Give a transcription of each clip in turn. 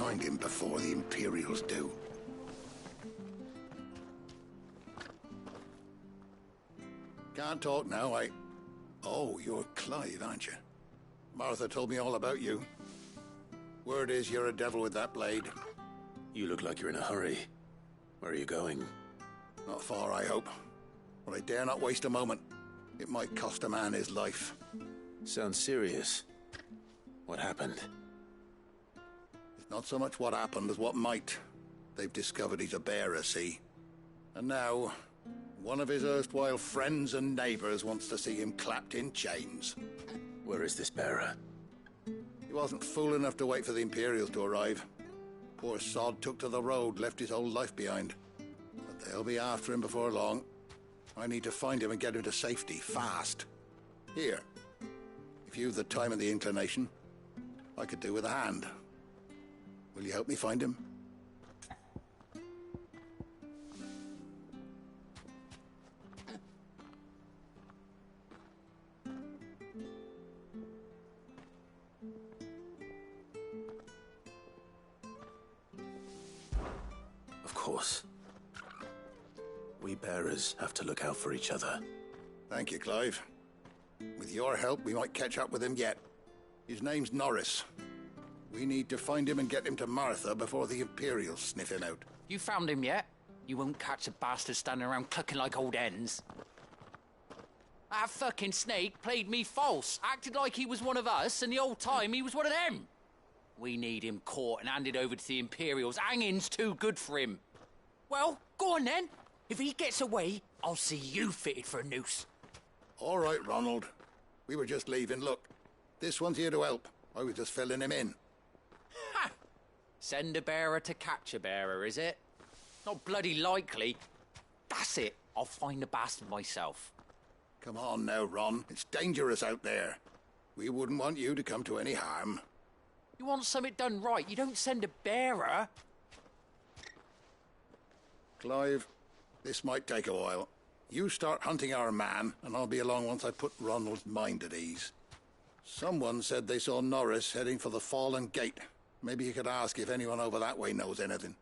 find him before the Imperials do. Can't talk now, Oh, you're Clive, aren't you? Martha told me all about you. Word is you're a devil with that blade. You look like you're in a hurry. Where are you going? Not far, I hope. But I dare not waste a moment. It might cost a man his life. Sounds serious. What happened? It's not so much what happened as what might. They've discovered he's a bearer, see? And now, one of his erstwhile friends and neighbors wants to see him clapped in chains. Where is this bearer? He wasn't fool enough to wait for the Imperials to arrive. Poor sod took to the road, left his whole life behind. But they'll be after him before long. I need to find him and get him to safety, fast. Here, if you've the time and the inclination, I could do with a hand. Will you help me find him? Of course. We bearers have to look out for each other. Thank you, Clive. With your help, we might catch up with him yet. His name's Norris. We need to find him and get him to Martha before the Imperials sniff him out. You found him yet? You won't catch a bastard standing around clucking like old hens. That fucking snake played me false, acted like he was one of us, and the whole time he was one of them. We need him caught and handed over to the Imperials. Hanging's too good for him. Well, go on then. If he gets away, I'll see you fitted for a noose. All right, Ronald. We were just leaving. Look, this one's here to help. I was just filling him in. Ha! Send a bearer to catch a bearer, is it? Not bloody likely. That's it. I'll find the bastard myself. Come on now, Ron. It's dangerous out there. We wouldn't want you to come to any harm. You want something done right, you don't send a bearer. Clive, this might take a while. You start hunting our man, and I'll be along once I put Ronald's mind at ease. Someone said they saw Norris heading for the Fallen Gate. Maybe you could ask if anyone over that way knows anything.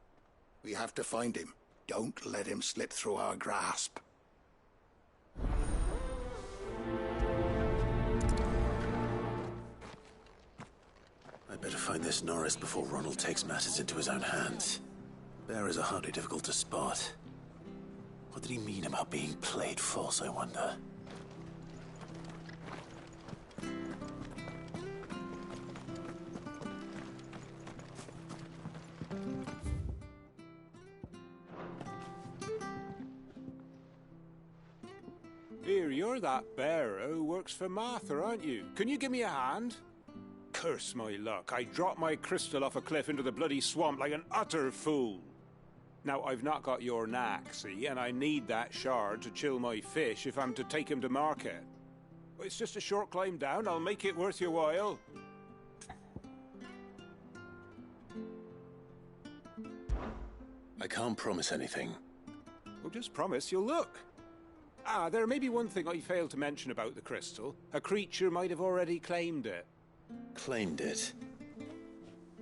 We have to find him. Don't let him slip through our grasp. I'd better find this Norris before Ronald takes matters into his own hands. Bearers are hardly difficult to spot. What did he mean about being played false, I wonder? Here, you're that bearer who works for Martha, aren't you? Can you give me a hand? Curse my luck, I dropped my crystal off a cliff into the bloody swamp like an utter fool. Now, I've not got your knack, see, and I need that shard to chill my fish if I'm to take him to market. It's just a short climb down, I'll make it worth your while. I can't promise anything. Well, just promise you'll look. Ah, there may be one thing I failed to mention about the crystal. A creature might have already claimed it. Claimed it?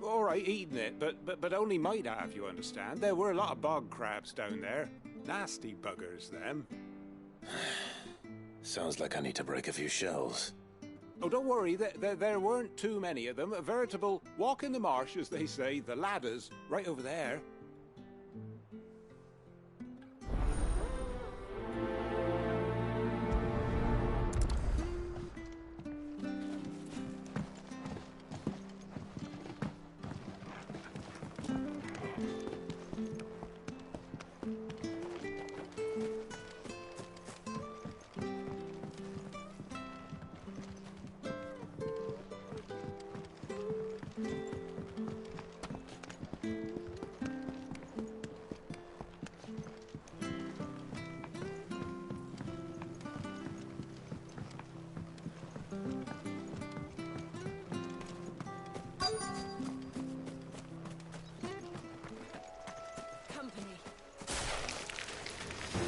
All right, eaten it, but only might have, you understand. There were a lot of bog crabs down there. Nasty buggers, them. Sounds like I need to break a few shells. Oh, don't worry, there weren't too many of them. A veritable walk in the marsh, as they say, the ladders, right over there.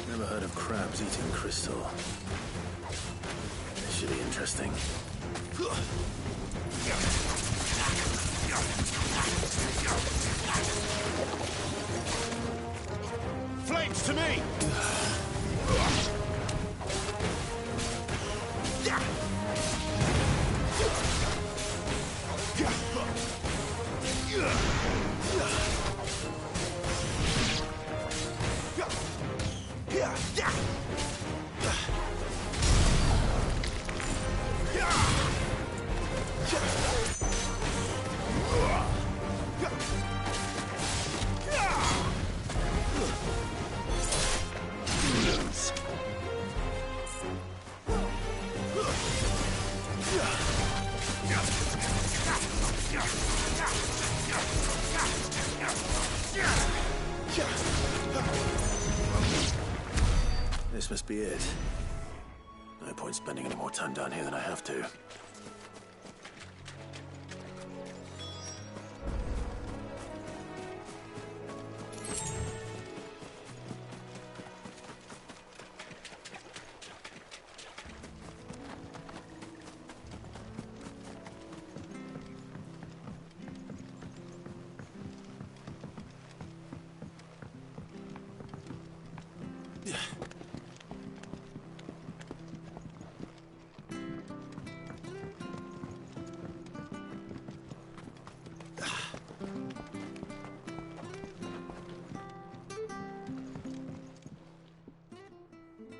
Never heard of crabs eating crystal. This should be interesting. Flames to me! This must be it. No point spending any more time down here than I have to.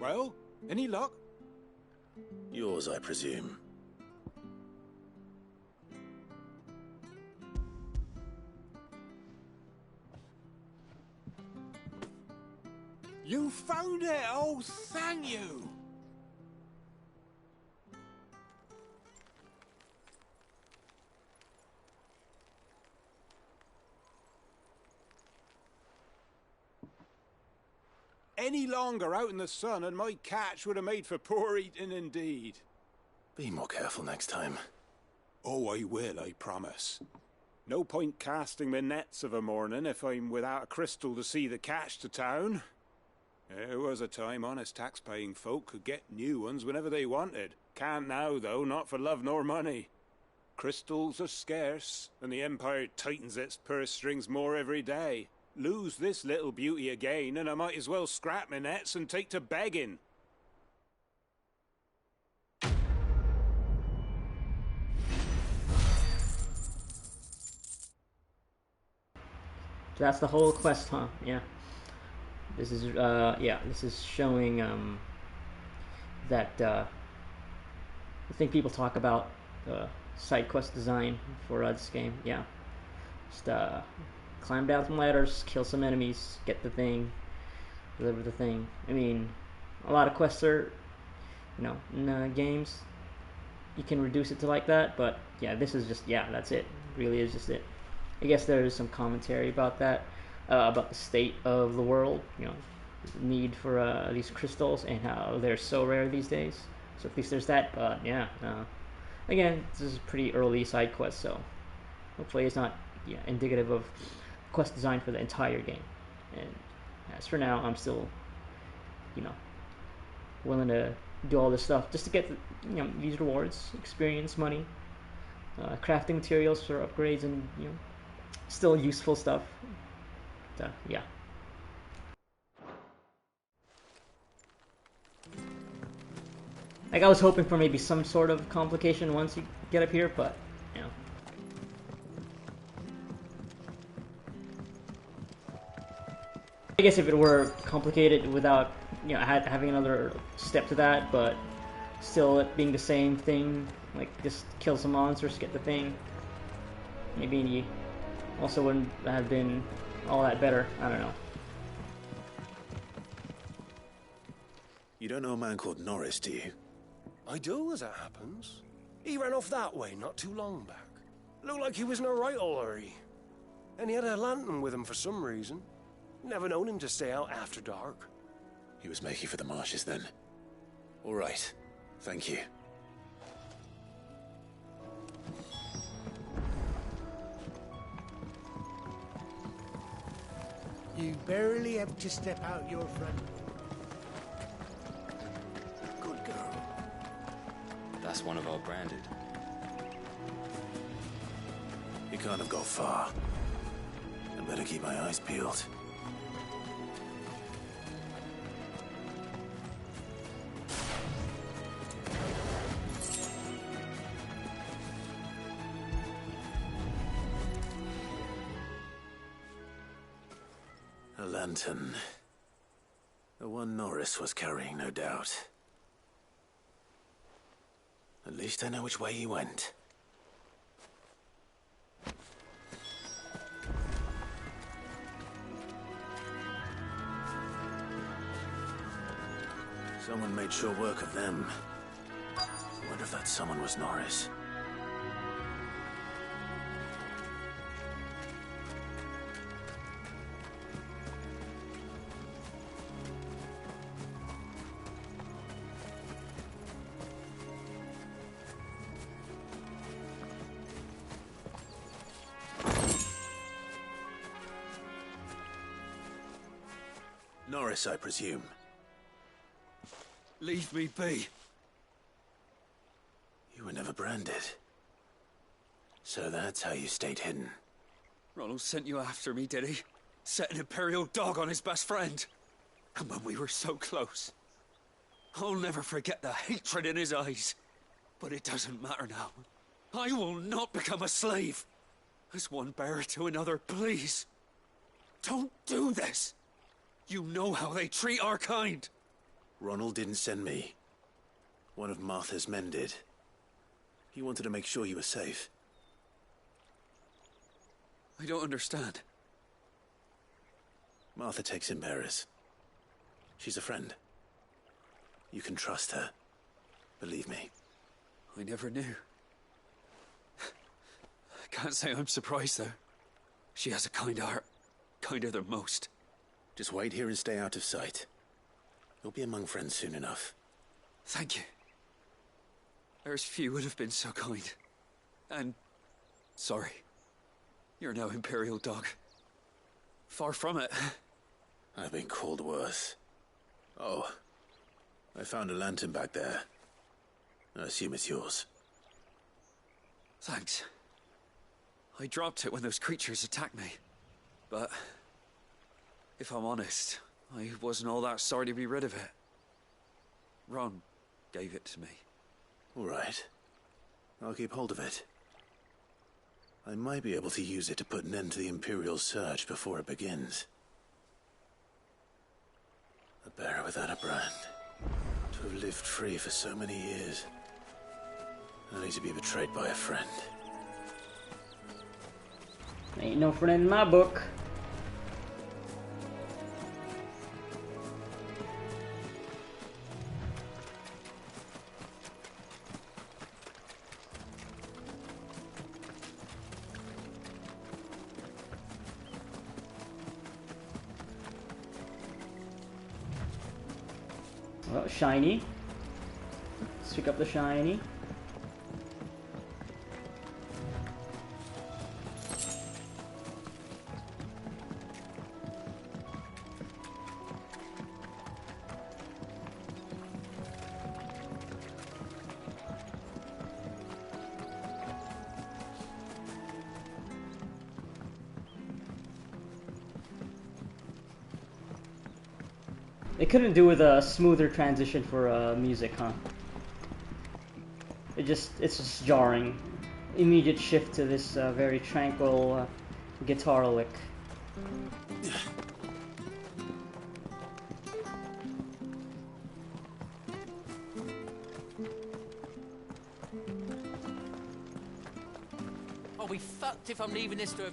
Well, any luck? Yours, I presume. You found it! Oh, thank you! Any longer out in the sun and my catch would have made for poor eating indeed. Be more careful next time. Oh, I will, I promise. No point casting my nets of a morning if I'm without a crystal to see the catch to town. There was a time honest tax-paying folk could get new ones whenever they wanted. Can't now, though, not for love nor money. Crystals are scarce, and the Empire tightens its purse strings more every day. Lose this little beauty again, and I might as well scrap my nets and take to begging. So that's the whole quest, huh? Yeah. This is this is showing that I think people talk about side quest design for this game. Yeah. Just climb down some ladders, kill some enemies, get the thing, deliver the thing. I mean, a lot of quests are, in games, you can reduce it to like that, but yeah, this is just, that's it. Really is just it. I guess there is some commentary about that, about the state of the world, the need for these crystals and how they're so rare these days. So at least there's that, but again, this is a pretty early side quest, so hopefully it's not indicative of quest design for the entire game. And as for now, I'm still, willing to do all this stuff just to get these rewards, experience, money, crafting materials for upgrades, and still useful stuff. Yeah. Like, I was hoping for maybe some sort of complication once you get up here, but I guess if it were complicated without, having another step to that, but still it being the same thing, like just kill some monsters, get the thing, maybe also wouldn't have been all that better. I don't know. You don't know a man called Norris, do you? I do, as it happens. He ran off that way not too long back. Looked like he was in a right old hurry. And he had a lantern with him for some reason. Never known him to stay out after dark. He was making for the marshes then. All right. Thank you. You barely have to step out your front. Good girl. That's one of our branded. It can't have got far. I better keep my eyes peeled. A lantern. The one Norris was carrying, no doubt. At least I know which way he went. Someone made sure work of them. I wonder if that someone was Norris. Norris, I presume. Leave me be. You were never branded. So that's how you stayed hidden. Ronald sent you after me, did he? Set an Imperial dog on his best friend. And when we were so close. I'll never forget the hatred in his eyes. But it doesn't matter now. I will not become a slave. As one bearer to another, please. Don't do this. You know how they treat our kind. Ronald didn't send me. One of Martha's men did. He wanted to make sure you were safe. I don't understand. Martha takes in bearers. She's a friend. You can trust her. Believe me. I never knew. I can't say I'm surprised, though. She has a kind heart. Kinder than most. Just wait here and stay out of sight. You'll be among friends soon enough. Thank you. There's few would have been so kind. And... sorry. You're no Imperial dog. Far from it. I've been called worse. Oh. I found a lantern back there. I assume it's yours. Thanks. I dropped it when those creatures attacked me. But... if I'm honest, I wasn't all that sorry to be rid of it. Ron gave it to me. All right. I'll keep hold of it. I might be able to use it to put an end to the Imperial search before it begins. A bearer without a brand. To have lived free for so many years. Only to be betrayed by a friend. Ain't no friend in my book. Well, shiny. Let's pick up the shiny. They couldn't do with a smoother transition for music, huh? It's just jarring. Immediate shift to this very tranquil guitar lick. I'll be fucked if I'm leaving this to a...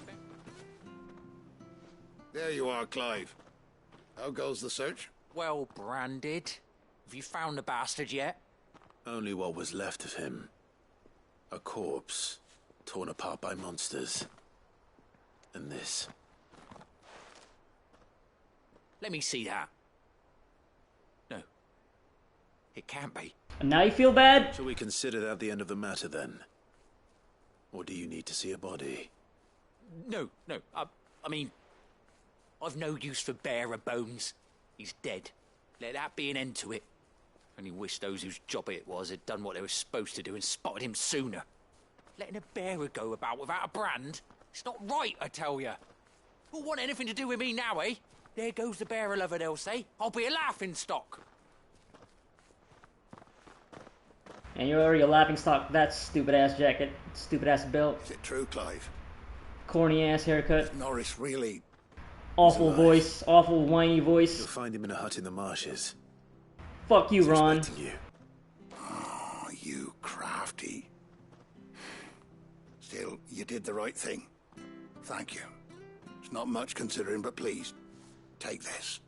There you are, Clive. How goes the search? Well branded. Have you found the bastard yet? Only what was left of him. A corpse, torn apart by monsters. And this. Let me see that. No. It can't be. And now you feel bad? Shall we consider that the end of the matter, then? Or do you need to see a body? No. I mean... I've no use for bearer bones. He's dead. Let that be an end to it. Only wish those whose job it was had done what they were supposed to do and spotted him sooner. Letting a bearer go about without a brand? It's not right, I tell you. Who'll want anything to do with me now, eh? There goes the bearer lover, they'll say. I'll be a laughing stock. And you're already a laughing stock. That stupid ass jacket, stupid ass belt, Is it true, Clive? corny ass haircut, Norris really... awful voice, awful whiny voice. You'll find him in a hut in the marshes. Fuck you, He's Ron. expecting you. Oh, you crafty. Still, you did the right thing. Thank you. It's not much considering, but please, take this.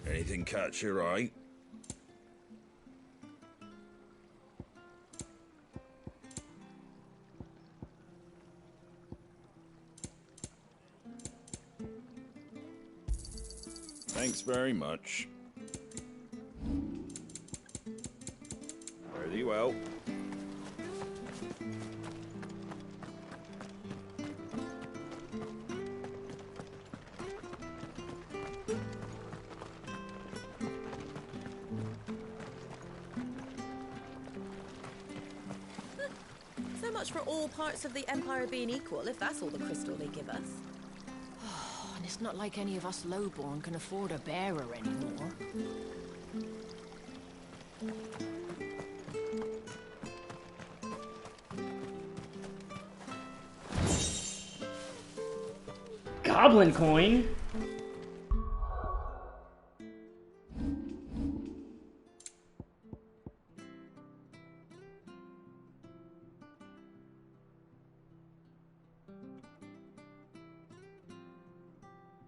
Anything catch your eye? Thanks very much. Very well. So much for all parts of the Empire being equal, if that's all the crystal they give us. And it's not like any of us lowborn can afford a bearer anymore. Goblin coin?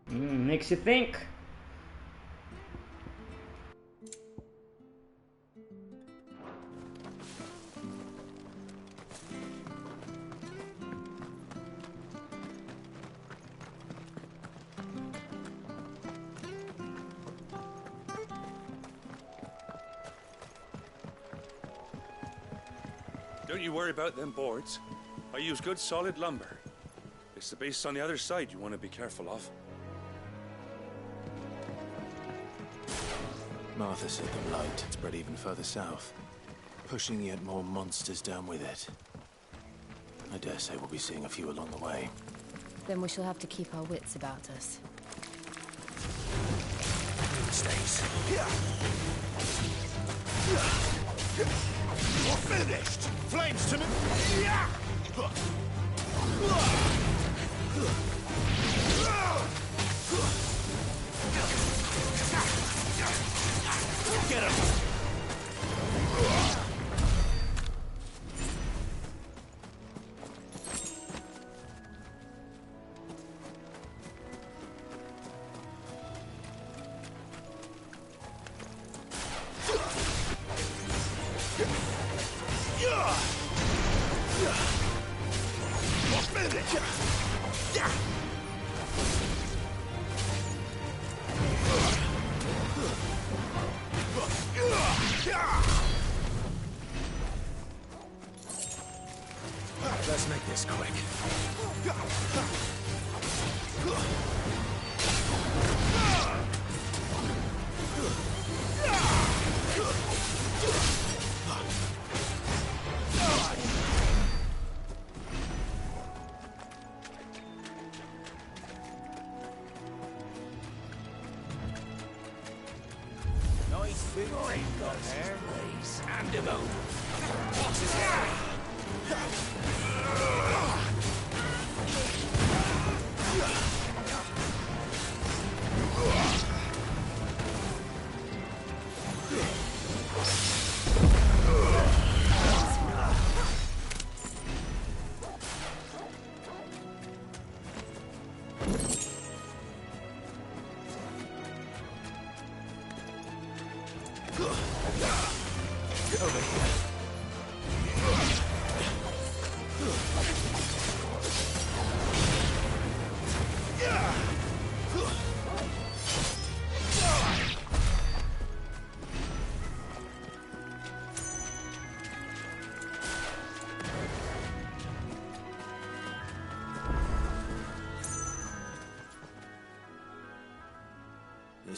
Makes you think. Don't you worry about them boards. I use good solid lumber. It's the base on the other side you want to be careful of. Martha said the light had spread even further south, pushing yet more monsters down with it. I dare say we'll be seeing a few along the way. Then we shall have to keep our wits about us. Mistakes. We're finished! Flames to me! Get him! Let's make this quick. Nice big ring got there. Please, hand him over. What's his name? Over here.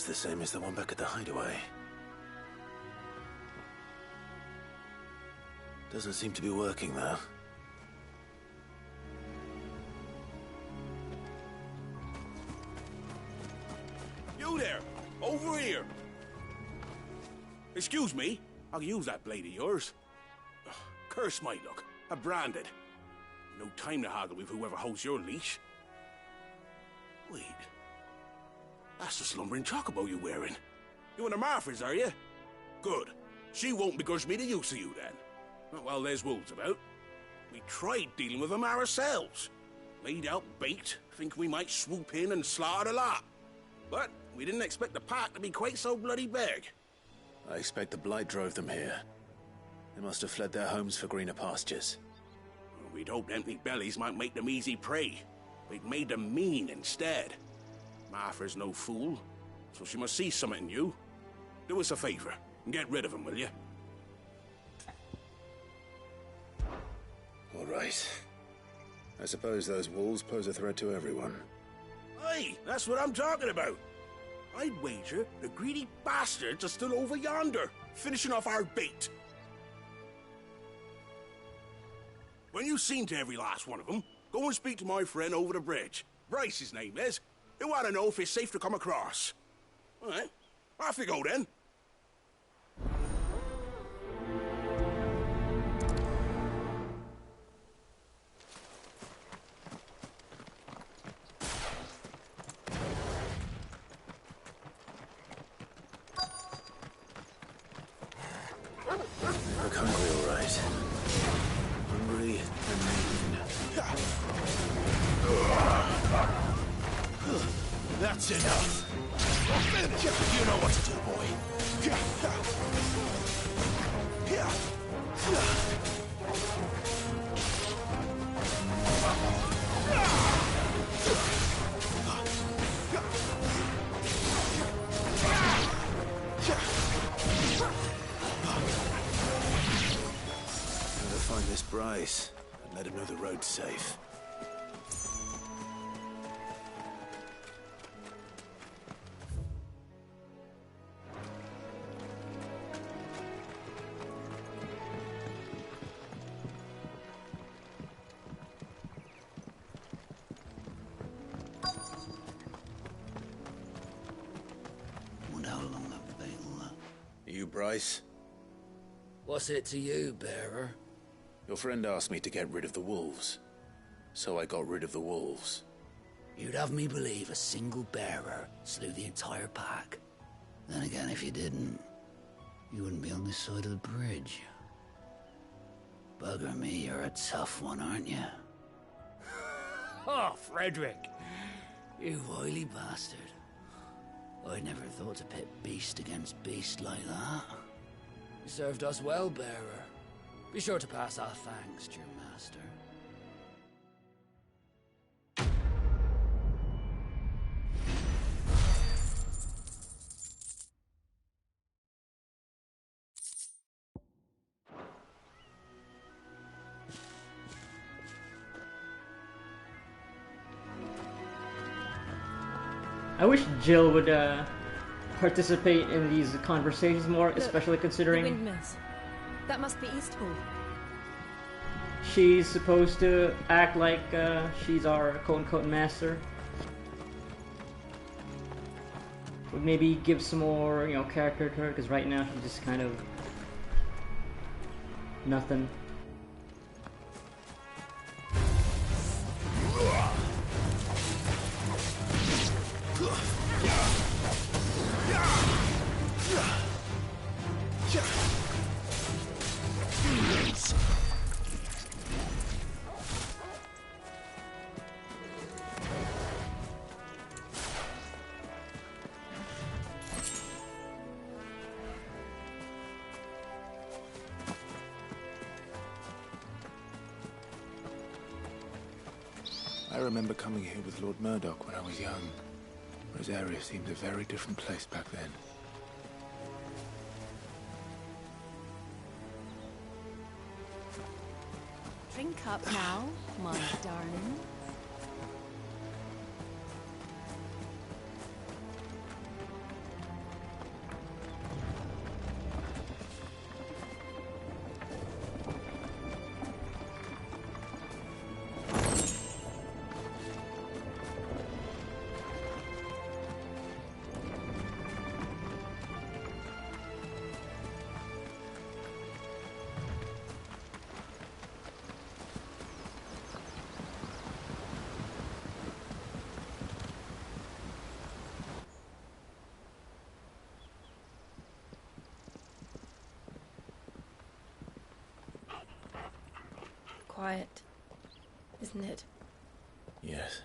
the same as the one back at the hideaway. Doesn't seem to be working, though. You there! Over here! Excuse me, I'll use that blade of yours. Ugh, curse my luck. I'm branded. No time to haggle with whoever holds your leash. Wait. That's the slumbering chocobo you're wearing. You and the Marfors, are you? Good. She won't begrudge me the use of you, then. Not while there's wolves about. We tried dealing with them ourselves. Laid out bait, thinking we might swoop in and slaughter the lot. But we didn't expect the pack to be quite so bloody big. I expect the blight drove them here. They must have fled their homes for greener pastures. We'd hoped empty bellies might make them easy prey. We'd made them mean instead. Martha's no fool, so she must see something in you. Do us a favor and get rid of them, will you? All right. I suppose those wolves pose a threat to everyone. Aye, that's what I'm talking about. I'd wager the greedy bastards are still over yonder, finishing off our bait. When you've seen to every last one of them, go and speak to my friend over the bridge. Bryce, his name is. He want to know if it's safe to come across. All right, off you go then. They look hungry, all right. Hungry and mean. That's enough. You know what to do, boy. Gotta find this Bryce and let him know the road's safe. You, Bryce? What's it to you, bearer? Your friend asked me to get rid of the wolves, so I got rid of the wolves. You'd have me believe a single bearer slew the entire pack. Then again, if you didn't, you wouldn't be on this side of the bridge. Bugger me, you're a tough one, aren't you? Oh, Frederick! You wily bastard. I never thought to pit beast against beast like that. You served us well, bearer. Be sure to pass our thanks to your master. I wish Jill would participate in these conversations more, Look, especially considering the windmills. That must be Eastpool. she's supposed to act like she's our quote-unquote master. Would maybe give some more, character to her, because right now she's just kind of nothing. I remember coming here with Lord Murdoch when I was young. Rosaria seemed a very different place back then. Drink up now, my darling. quiet, isn't it? Yes.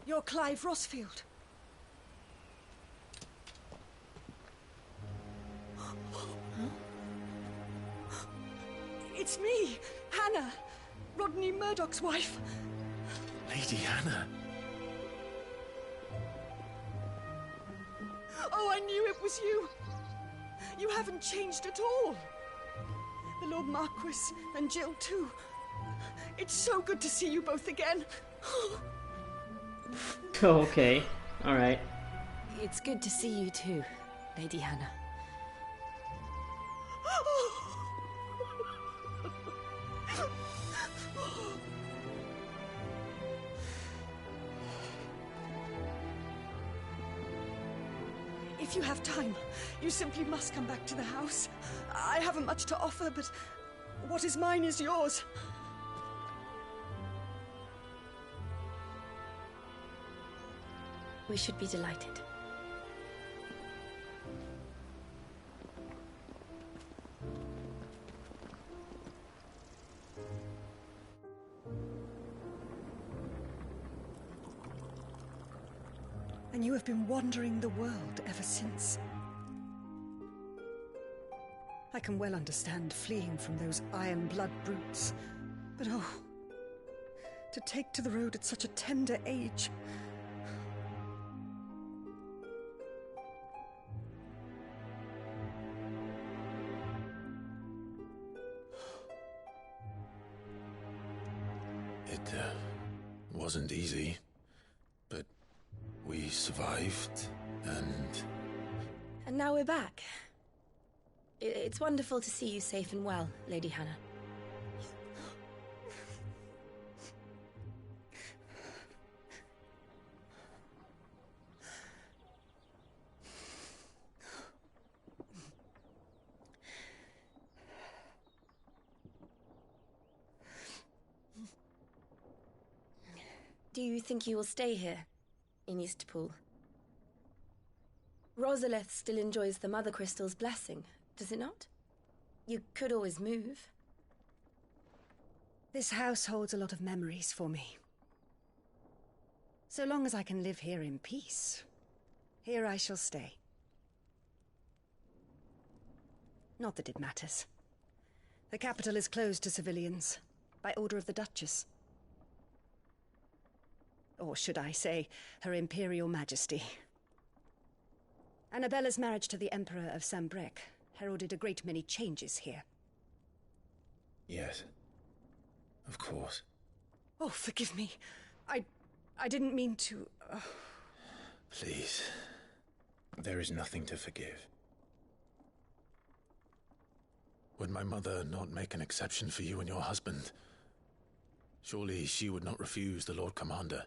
You're Clive Rossfield. It's me, Hannah, Rodney Murdoch's wife. Lady Hannah. Oh, I knew it was you. You haven't changed at all. The Lord Marquis and Jill too. It's so good to see you both again. Okay, alright. It's good to see you too, Lady Hannah. If you have time, you simply must come back to the house. I haven't much to offer, but what is mine is yours. We should be delighted. And you have been wandering the world ever since. I can well understand fleeing from those iron blood brutes, but oh, to take to the road at such a tender age. It wasn't easy, but we survived, and... And now we're back. It's wonderful to see you safe and well, Lady Hannah. Do you think you will stay here, in Eastpool? Rosalith still enjoys the Mother Crystal's blessing, does it not? You could always move. This house holds a lot of memories for me. So long as I can live here in peace, here I shall stay. Not that it matters. The capital is closed to civilians, by order of the Duchess. Or should I say, Her Imperial Majesty. Annabella's marriage to the Emperor of Sambrec heralded a great many changes here. Yes. Of course. Oh, forgive me. I didn't mean to... Please. There is nothing to forgive. Would my mother not make an exception for you and your husband? Surely she would not refuse the Lord Commander.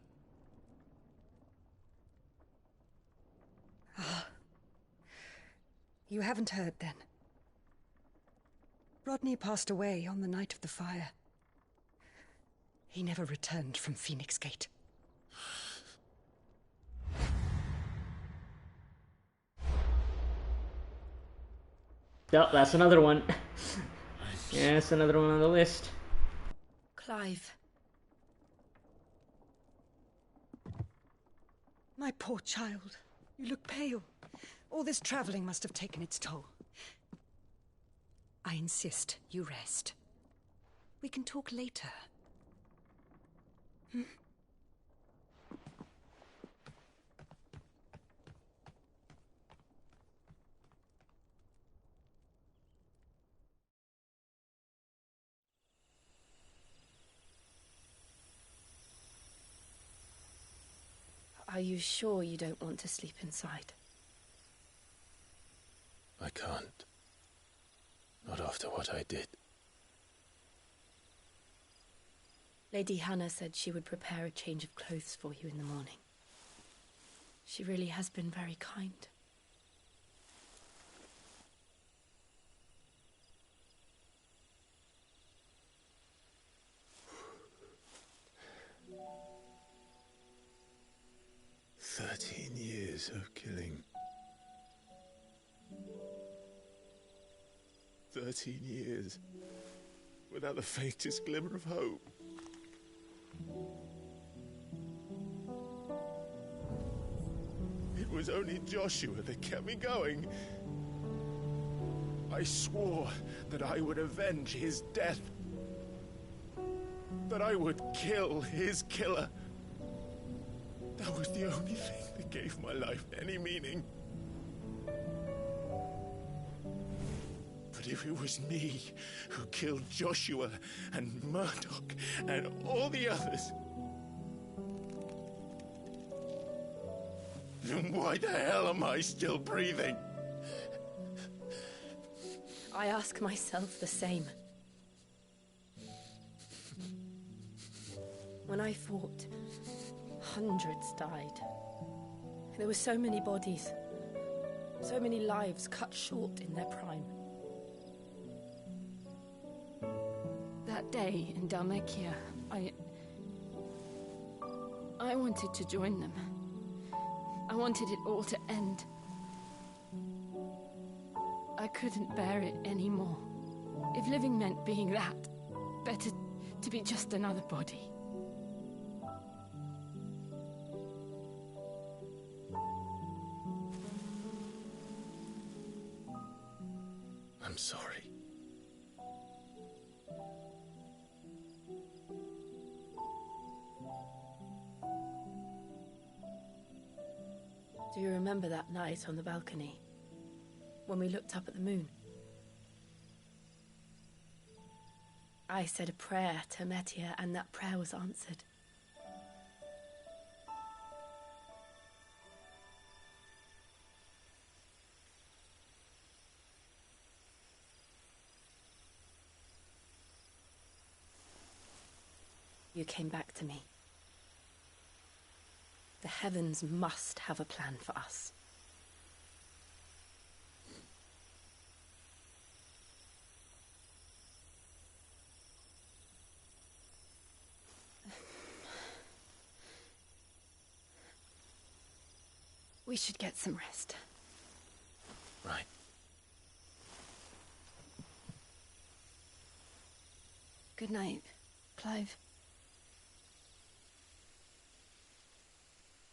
You haven't heard, then. Rodney passed away on the night of the fire. He never returned from Phoenix Gate. Oh, that's another one. Yeah, that's another one on the list. Clive. My poor child. You look pale. All this traveling must have taken its toll. I insist you rest. We can talk later. Hmm? Are you sure you don't want to sleep inside? I can't. Not after what I did. Lady Hannah said she would prepare a change of clothes for you in the morning. She really has been very kind. "13 years of killing. 13 years without the faintest glimmer of hope. It was only Joshua that kept me going. I swore that I would avenge his death. That I would kill his killer. That was the only thing that gave my life any meaning. But if it was me who killed Joshua and Murdoch and all the others, then why the hell am I still breathing? I ask myself the same. When I fought, hundreds died. There were so many bodies, so many lives cut short in their prime. That day in Dalmekia, I wanted to join them. I wanted it all to end. I couldn't bear it anymore. If living meant being that, better to be just another body. I'm sorry. Do you remember that night on the balcony? When we looked up at the moon? I said a prayer to Metia, and that prayer was answered. You came back to me. The heavens must have a plan for us. We should get some rest. Right. Good night, Clive.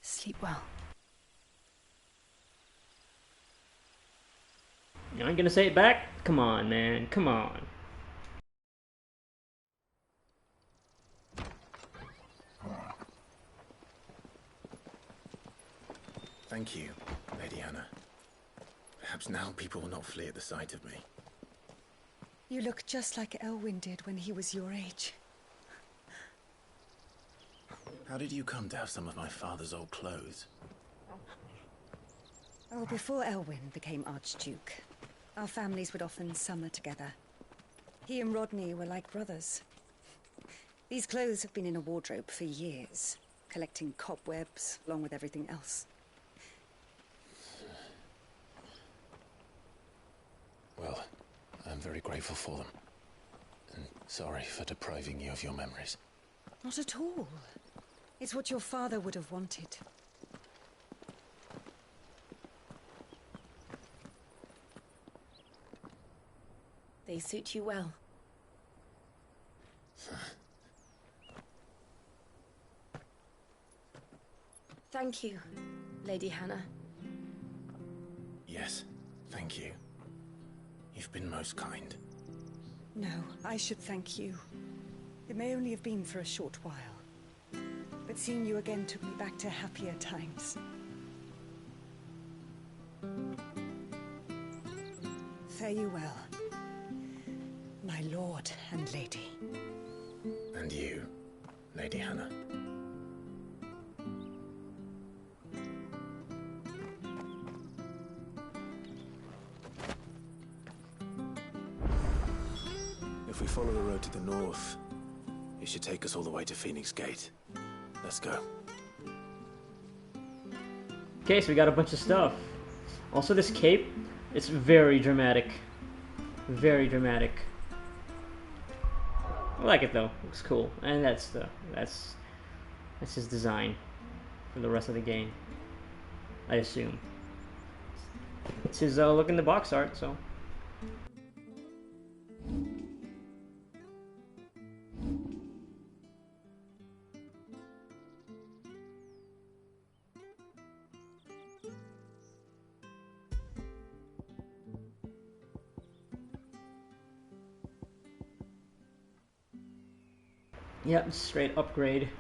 Sleep well. You ain't gonna say it back? Come on, man. Come on. Thank you, Lady Hannah. Perhaps now people will not flee at the sight of me. You look just like Elwyn did when he was your age. How did you come to have some of my father's old clothes? Oh, before Elwyn became Archduke, our families would often summer together. He and Rodney were like brothers. These clothes have been in a wardrobe for years, collecting cobwebs along with everything else. Well, I'm very grateful for them. And sorry for depriving you of your memories. Not at all. It's what your father would have wanted. They suit you well. Thank you, Lady Hannah. Yes, thank you. You've been most kind. No, I should thank you. It may only have been for a short while, but seeing you again took me back to happier times. Fare you well, my lord and lady. And you, Lady Hannah. If we follow the road to the north, it should take us all the way to Phoenix Gate. Let's go. Okay, so we got a bunch of stuff. Also, this cape, it's very dramatic. Very dramatic. I like it though. Looks cool, and that's his design for the rest of the game. I assume it's his look in the box art. So Yep, straight upgrade.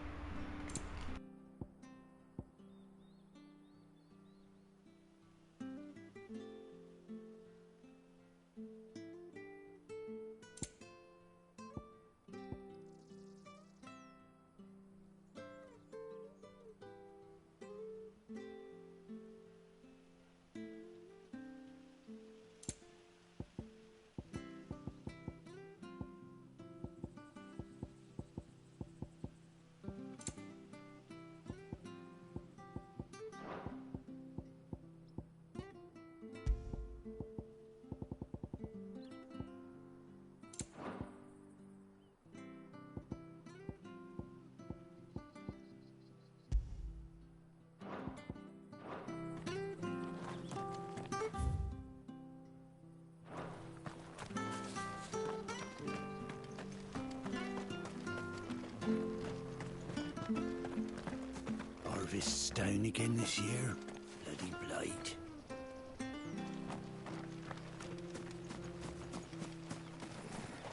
Harvest's down again this year. Bloody blight.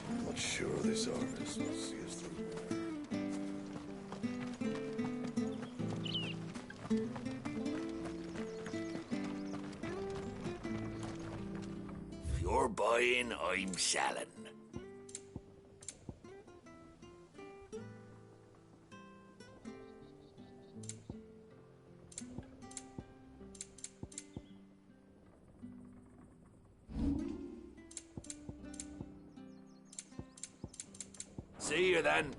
I'm not sure this harvest will see us through. If you're buying, I'm selling. See you then.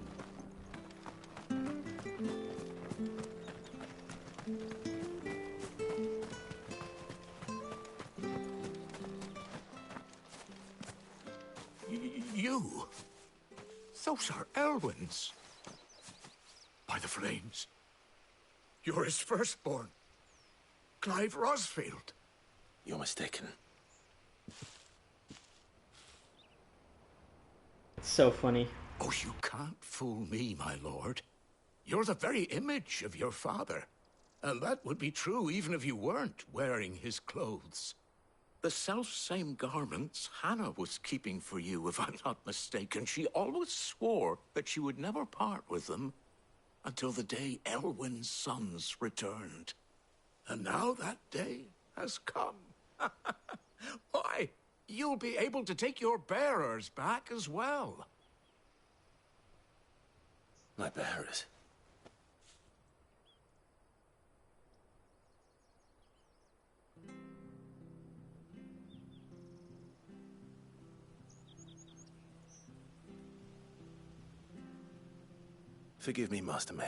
You? Those are Elwyn's. By the flames. You're his firstborn. Clive Rosfield. You're mistaken. It's so funny. Oh, you can't fool me, my lord. You're the very image of your father. And that would be true even if you weren't wearing his clothes. The self-same garments Hannah was keeping for you, if I'm not mistaken. She always swore that she would never part with them until the day Elwyn's sons returned. And now that day has come. Why, you'll be able to take your bearers back as well. My bearers? Forgive me, Master Mayor.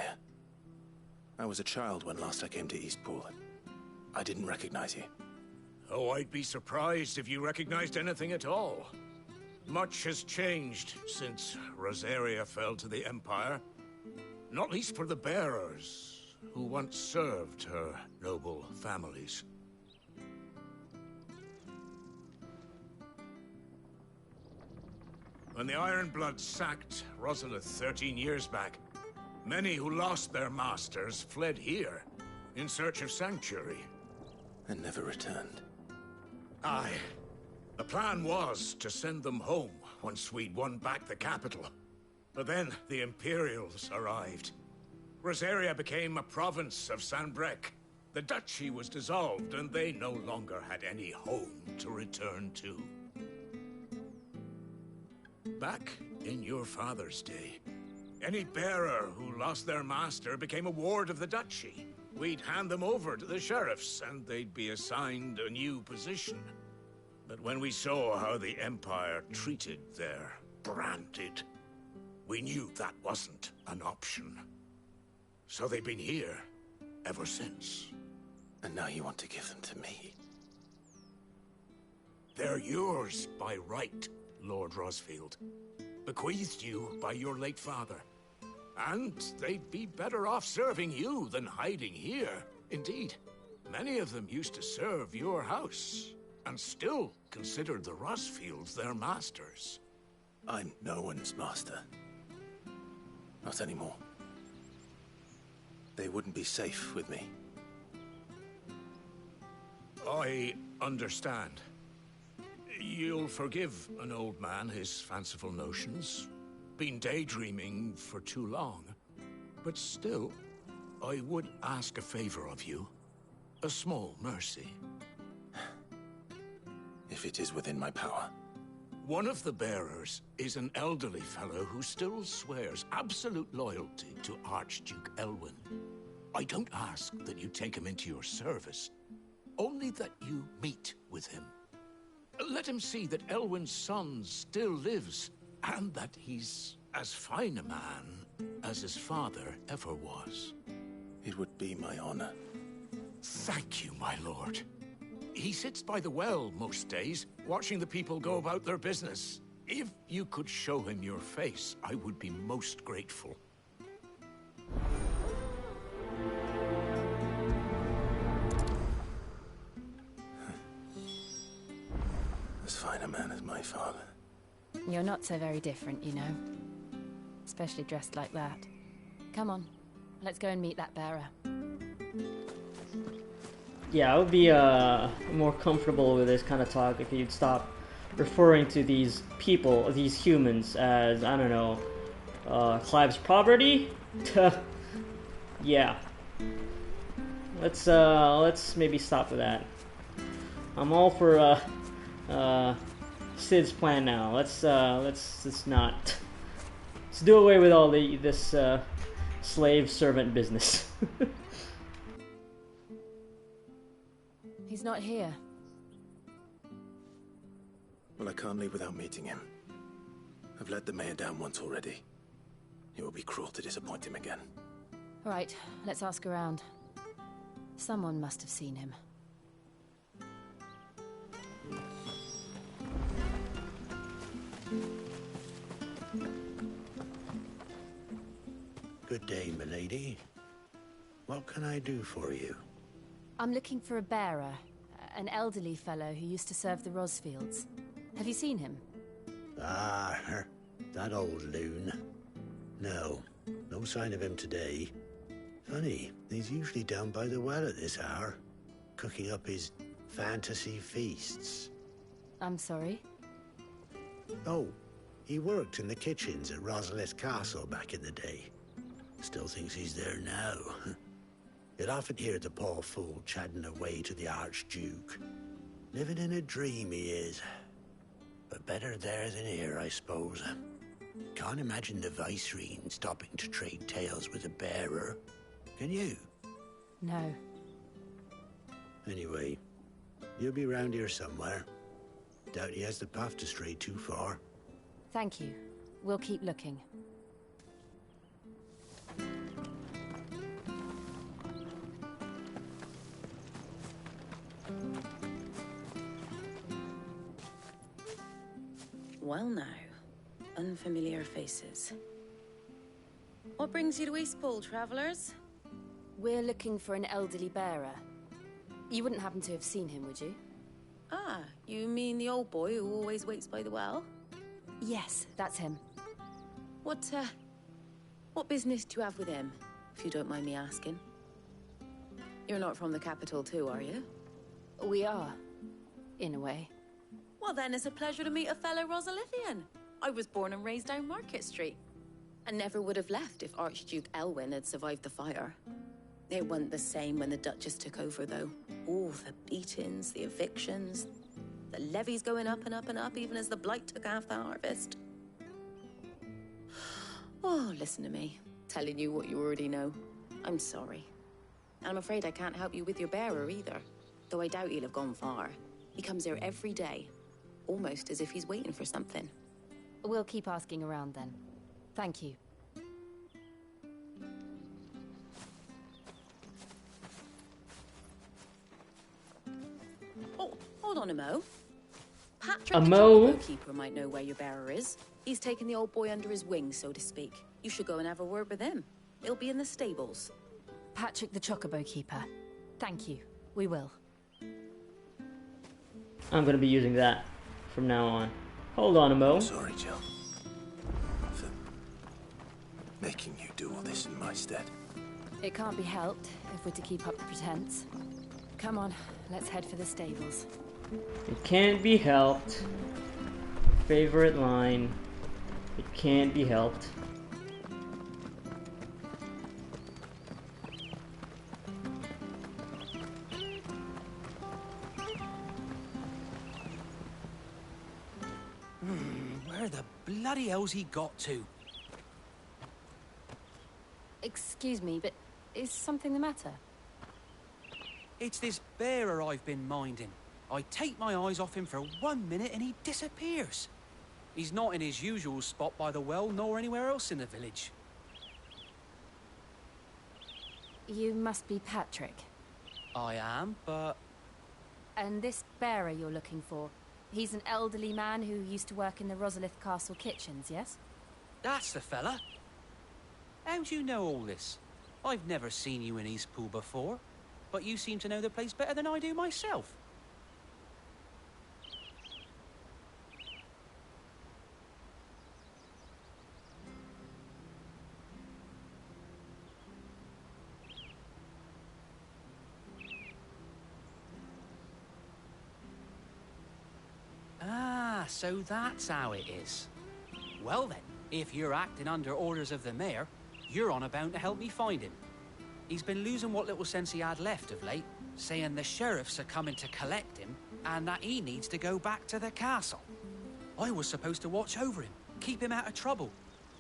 I was a child when last I came to Eastpool. I didn't recognize you. Oh, I'd be surprised if you recognized anything at all. Much has changed since Rosaria fell to the Empire. Not least for the bearers, who once served her noble families. When the Ironbloods sacked Rosalith 13 years back, many who lost their masters fled here in search of sanctuary. And never returned. Aye. The plan was to send them home once we'd won back the capital. But then the Imperials arrived. Rosaria became a province of Sanbreque. The duchy was dissolved, and they no longer had any home to return to. Back in your father's day, any bearer who lost their master became a ward of the duchy. We'd hand them over to the sheriffs, and they'd be assigned a new position. But when we saw how the Empire treated their branded, we knew that wasn't an option. So they've been here ever since. And now you want to give them to me? They're yours by right, Lord Rosfield. Bequeathed you by your late father. And they'd be better off serving you than hiding here. Indeed, many of them used to serve your house, and still considered the Rosfields their masters. I'm no one's master. Not anymore. They wouldn't be safe with me. I understand. You'll forgive an old man his fanciful notions. been daydreaming for too long. But still, I would ask a favor of you. A small mercy. If it is within my power. One of the bearers is an elderly fellow who still swears absolute loyalty to Archduke Elwyn. I don't ask that you take him into your service, only that you meet with him. Let him see that Elwyn's son still lives, and that he's as fine a man as his father ever was. It would be my honor. Thank you, my lord. He sits by the well most days, watching the people go about their business. If you could show him your face, I would be most grateful. As fine a man as my father. You're not so very different, you know. Especially dressed like that. Come on, let's go and meet that bearer. Yeah, I would be more comfortable with this kind of talk if you'd stop referring to these people, these humans, as, I don't know, Clive's property? Yeah. Let's maybe stop with that. I'm all for Sid's plan now. Let's do away with all this slave servant business. He's not here. Well, I can't leave without meeting him. I've let the mayor down once already. It would be cruel to disappoint him again. All right, let's ask around. Someone must have seen him. Good day, milady. What can I do for you? I'm looking for a bearer, an elderly fellow who used to serve the Rosfields. Have you seen him? Ah, that old loon. No sign of him today. Funny, he's usually down by the well at this hour, cooking up his fantasy feasts. I'm sorry? Oh, he worked in the kitchens at Rosalith Castle back in the day. Still thinks he's there now. You'd often hear the poor fool chatting away to the Archduke. Living in a dream he is. But better there than here, I suppose. Can't imagine the Viceroy stopping to trade tales with a bearer. Can you? No. Anyway, you'll be round here somewhere. Doubt he has the path to stray too far. Thank you. We'll keep looking. Well now, unfamiliar faces. What brings you to Eastpool, travellers? We're looking for an elderly bearer. You wouldn't happen to have seen him, would you? Ah, you mean the old boy who always waits by the well? Yes, that's him. What business do you have with him, if you don't mind me asking? You're not from the capital too, are you? We are, in a way. Well then, it's a pleasure to meet a fellow Rosalithian. I was born and raised down Market Street. And never would have left if Archduke Elwyn had survived the fire. It wasn't the same when the Duchess took over, though. All the beatings, the evictions, the levies going up and up and up, even as the blight took half the harvest. Oh, listen to me, telling you what you already know. I'm sorry. And I'm afraid I can't help you with your bearer either, though I doubt he'll have gone far. He comes here every day, almost as if he's waiting for something. We'll keep asking around then. Thank you. Oh, hold on a mo. Patrick, A the mo? keeper, might know where your bearer is. He's taken the old boy under his wing, so to speak. You should go and have a word with him. He'll be in the stables. Patrick the Chocobo Keeper. Thank you. We will. I'm gonna be using that from now on. Hold on a mo. I'm sorry, Jill. For making you do all this in my stead. It can't be helped if we're to keep up the pretense. Come on, let's head for the stables. It can't be helped. Favorite line. It can't be helped. Where the bloody hell's he got to? Excuse me, but is something the matter? It's this bearer I've been minding. I take my eyes off him for 1 minute and he disappears. He's not in his usual spot by the well, nor anywhere else in the village. You must be Patrick. I am, but... And this bearer you're looking for, he's an elderly man who used to work in the Rosalith Castle kitchens, yes? That's the fella. How do you know all this? I've never seen you in Eastpool before, but you seem to know the place better than I do myself. Ah, so that's how it is. Well then, if you're acting under orders of the mayor, you're on about to help me find him. He's been losing what little sense he had left of late, saying the sheriffs are coming to collect him, and that he needs to go back to the castle. I was supposed to watch over him, keep him out of trouble.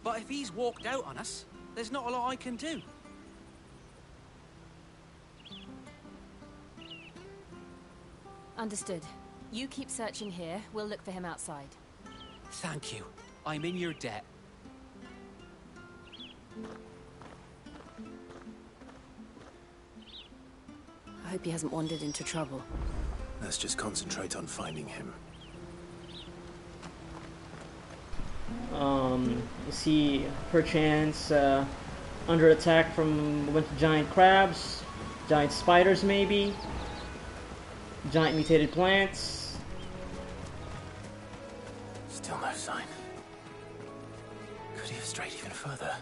But if he's walked out on us, there's not a lot I can do. Understood. You keep searching here, we'll look for him outside. Thank you. I'm in your debt. I hope he hasn't wandered into trouble. Let's just concentrate on finding him. Is he perchance under attack from a bunch of giant crabs? Giant spiders, maybe? Giant mutated plants? Still no sign. Could he have strayed even further?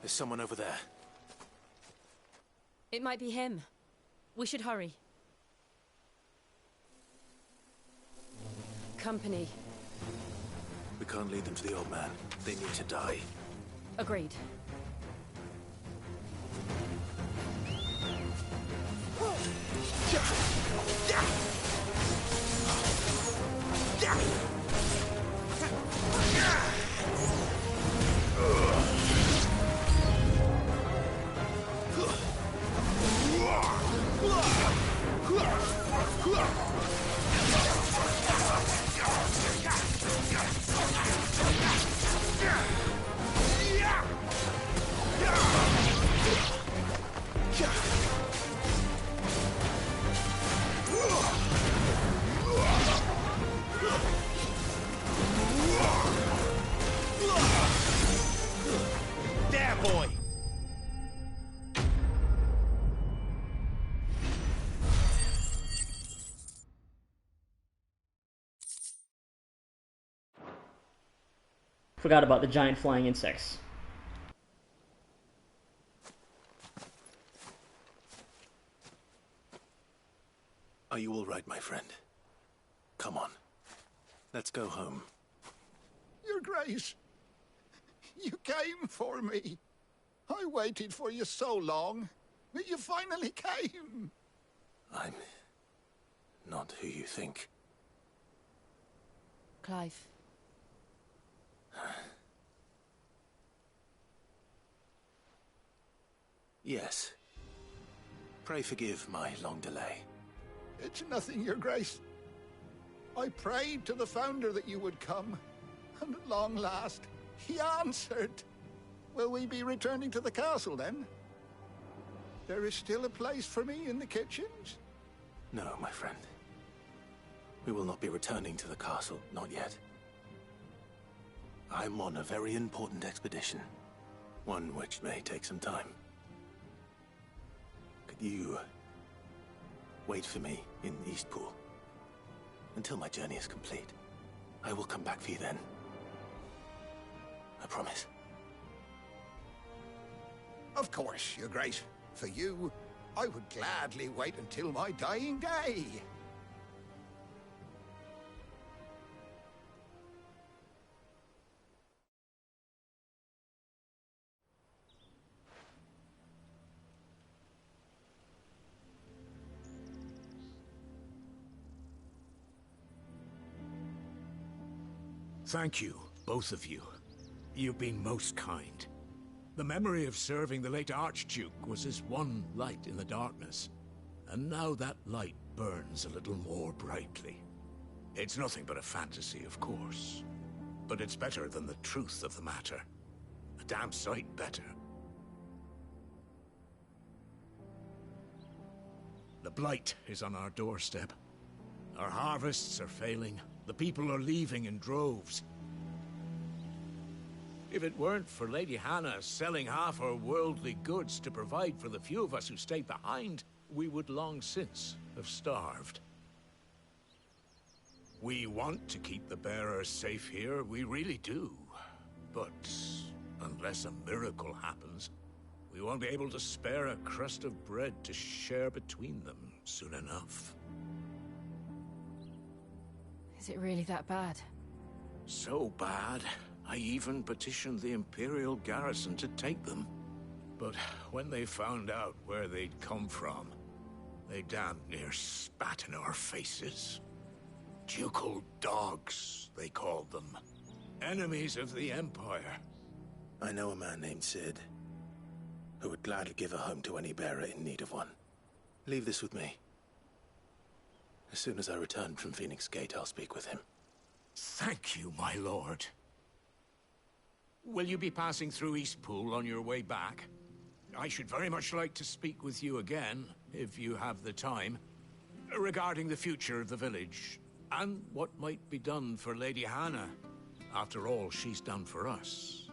There's someone over there. It might be him. We should hurry. Company. We can't lead them to the old man. They need to die. Agreed. Forgot about the giant flying insects. Are you all right, my friend? Come on. Let's go home. Your Grace, you came for me. I waited for you so long, but you finally came. I'm not who you think. Clive. Yes. Pray forgive my long delay. It's nothing, Your Grace. I prayed to the Founder that you would come, and at long last, he answered. Will we be returning to the castle, then? There is still a place for me in the kitchens? No, my friend. We will not be returning to the castle, not yet. I'm on a very important expedition. One which may take some time. Could you wait for me in Eastpool until my journey is complete? I will come back for you then. I promise. Of course, Your Grace. For you, I would gladly wait until my dying day. Thank you, both of you. You've been most kind. The memory of serving the late Archduke was as one light in the darkness, and now that light burns a little more brightly. It's nothing but a fantasy, of course, but it's better than the truth of the matter. A damn sight better. The blight is on our doorstep. Our harvests are failing. The people are leaving in droves. If it weren't for Lady Hannah selling half our worldly goods to provide for the few of us who stayed behind, we would long since have starved. We want to keep the bearers safe here, we really do. But unless a miracle happens, we won't be able to spare a crust of bread to share between them soon enough. Is it really that bad? So bad, I even petitioned the Imperial garrison to take them. But when they found out where they'd come from, they damn near spat in our faces. Ducal dogs, they called them. Enemies of the Empire. I know a man named Sid, who would gladly give a home to any bearer in need of one. Leave this with me. As soon as I return from Phoenix Gate, I'll speak with him. Thank you, my lord. Will you be passing through Eastpool on your way back? I should very much like to speak with you again, if you have the time, regarding the future of the village, and what might be done for Lady Hannah. After all she's done for us.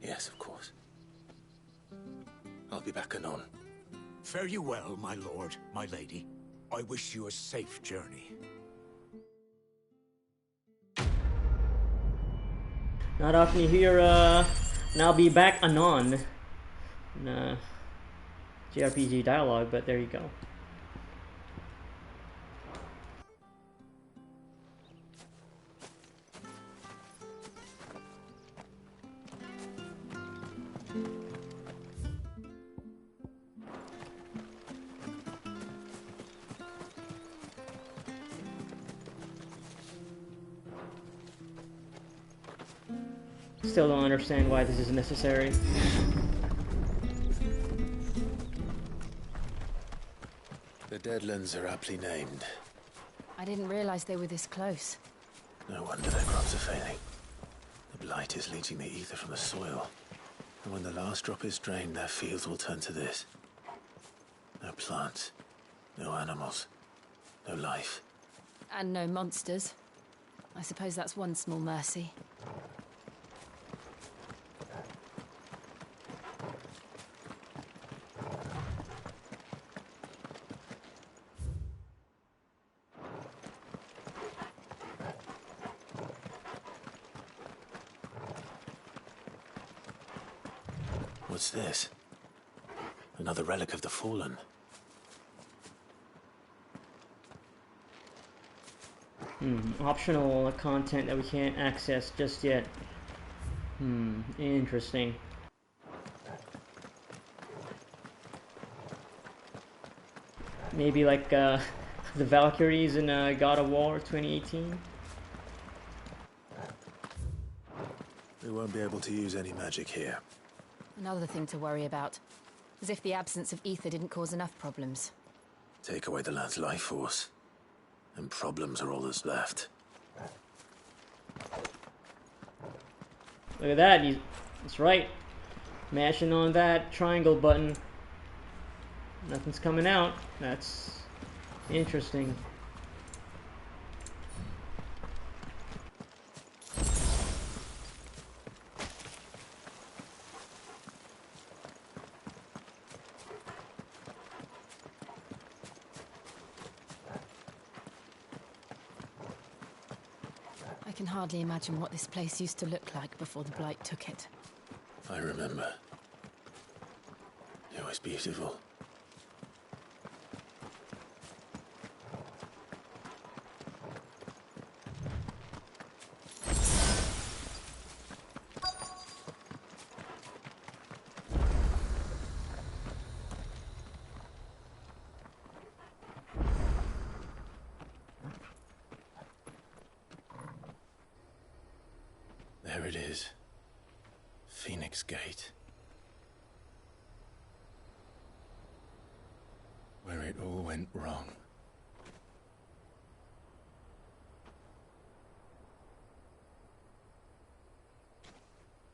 Yes, of course. I'll be back anon. Fare you well, my lord, my lady. I wish you a safe journey. Not often you hear, and I'll be back anon in JRPG dialogue, but there you go. Still don't understand why this is necessary. The Deadlands are aptly named. I didn't realize they were this close. No wonder their crops are failing. The blight is leaching the ether from the soil. And when the last drop is drained, their fields will turn to this. No plants, no animals, no life. And no monsters. I suppose that's one small mercy. What's this? Another relic of the Fallen. Optional content that we can't access just yet. Interesting. Maybe like the Valkyries in God of War 2018? We won't be able to use any magic here. Another thing to worry about. As if the absence of ether didn't cause enough problems. Take away the lad's life force, and problems are all that's left. Look at that, that's right. Mashing on that triangle button. Nothing's coming out. That's interesting. can hardly imagine what this place used to look like before the Blight took it. I remember. It was beautiful. There it is. Phoenix Gate. Where it all went wrong.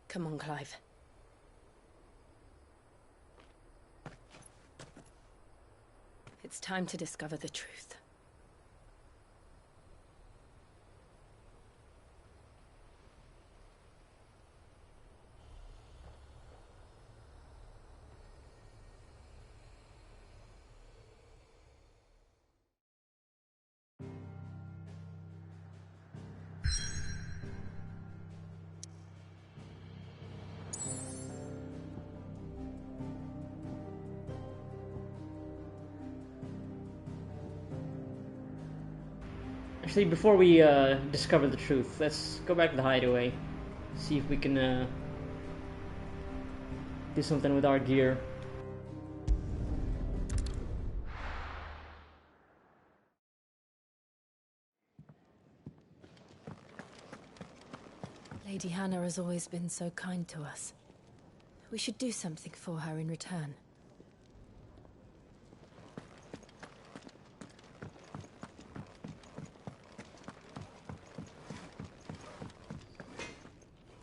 Come on, Clive. It's time to discover the truth. Actually, before we discover the truth, let's go back to the hideaway. See if we can do something with our gear. Lady Hannah has always been so kind to us. We should do something for her in return.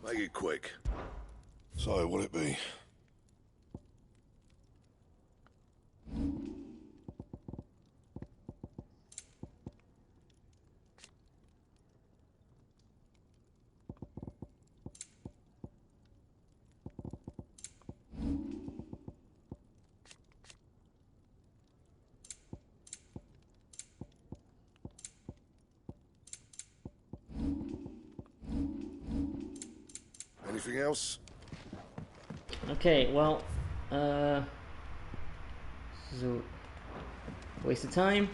Make it quick. So, what'll it be? Anything else? Okay, well, this is a waste of time.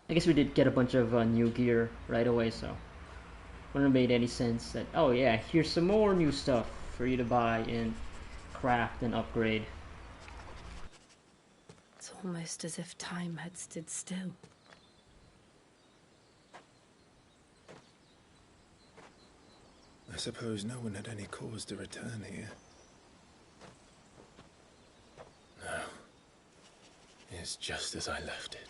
I guess we did get a bunch of new gear right away, so wouldn't have made any sense that, oh yeah, here's some more new stuff for you to buy and craft and upgrade. It's almost as if time had stood still. I suppose no one had any cause to return here. No. It's just as I left it.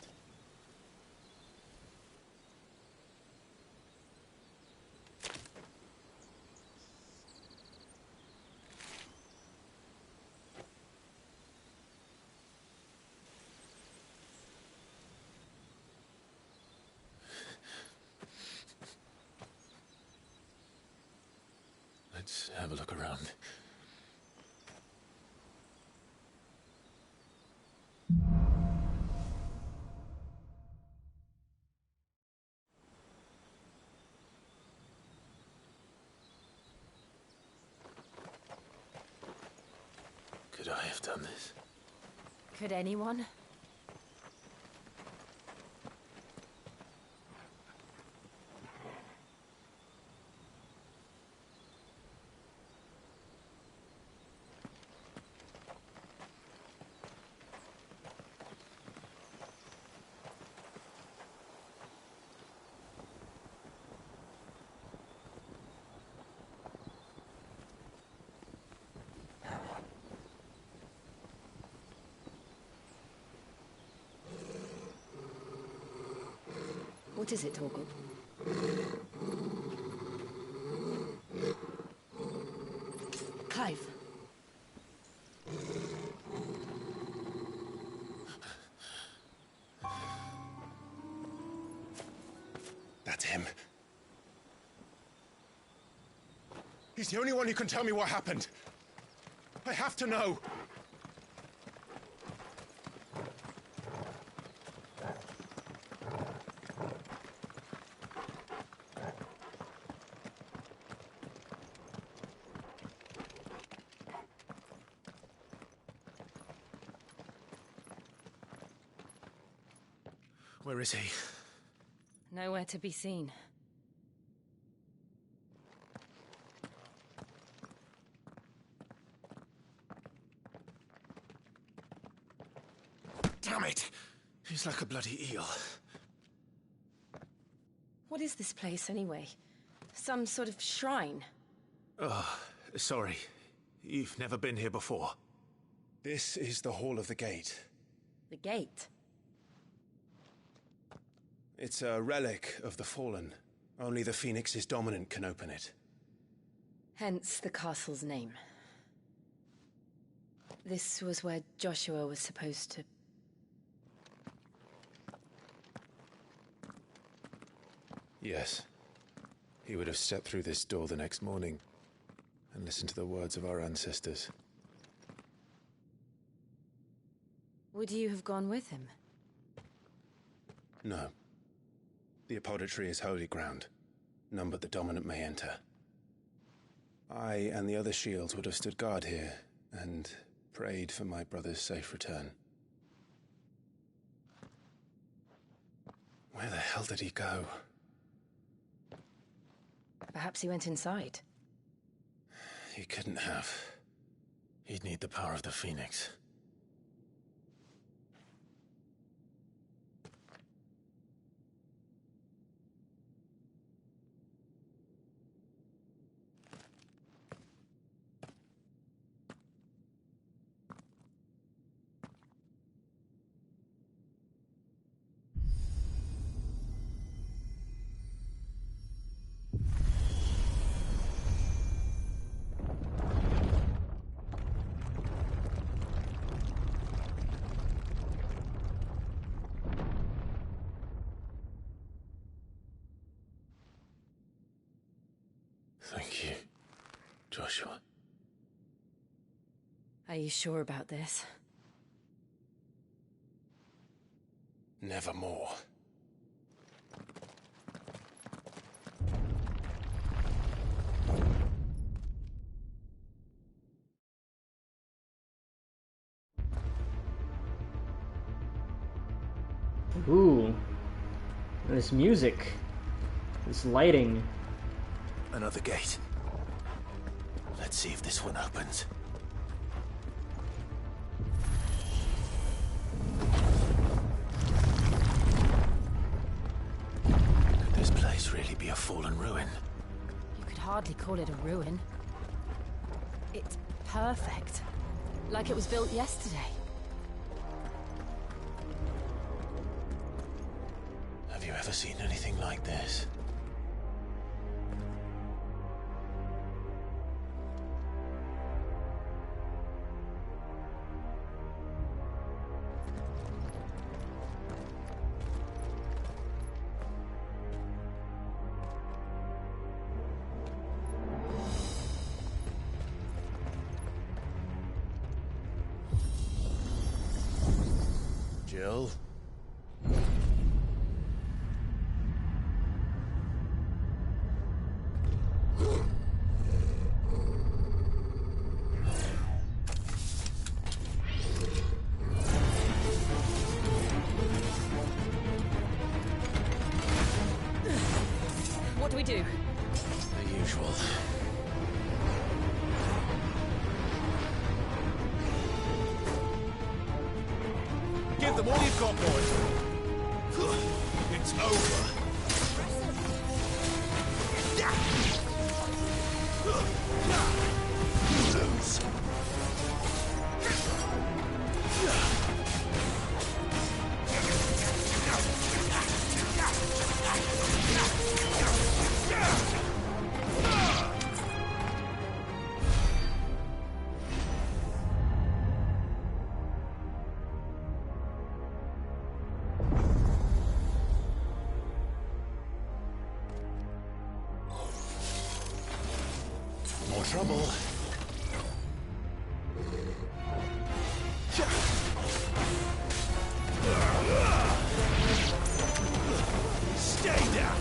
Let's have a look around. Could I have done this? Could anyone? What is it, Torgal? Clive. That's him. He's the only one who can tell me what happened. I have to know. Where is he? Nowhere to be seen. Damn it! He's like a bloody eel. What is this place, anyway? Some sort of shrine? Oh, sorry. You've never been here before. This is the Hall of the Gate. The gate? It's a relic of the Fallen. Only the Phoenix's dominant can open it. Hence the castle's name. This was where Joshua was supposed to... Yes. He would have stepped through this door the next morning and listened to the words of our ancestors. Would you have gone with him? No. The apodatory is holy ground. None but the dominant may enter. I and the other shields would have stood guard here and prayed for my brother's safe return. Where the hell did he go? Perhaps he went inside. He couldn't have. He'd need the power of the Phoenix. Thank you, Joshua. Are you sure about this? Nevermore. Ooh. This music. This lighting. Another gate. Let's see if this one opens. Could this place really be a fallen ruin? You could hardly call it a ruin. It's perfect. Like it was built yesterday. Have you ever seen anything like this? Jill? What do we do? The usual. Give them all you've got, boys. It's over. Lose. trouble. Stay down!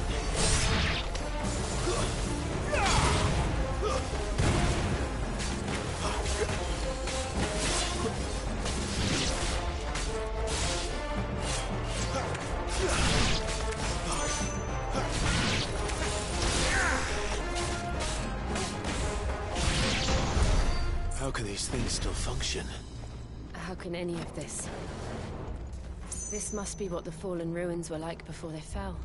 How can these things still function? How can any of this? This must be what the fallen ruins were like before they fell.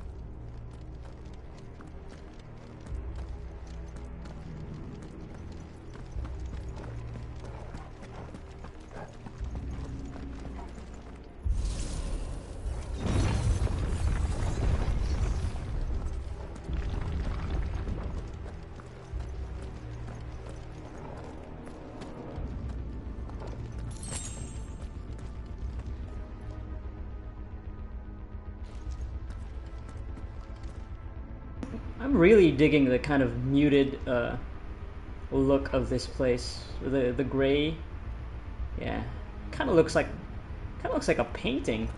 I'm really digging the kind of muted look of this place. The gray, yeah, kind of looks like a painting.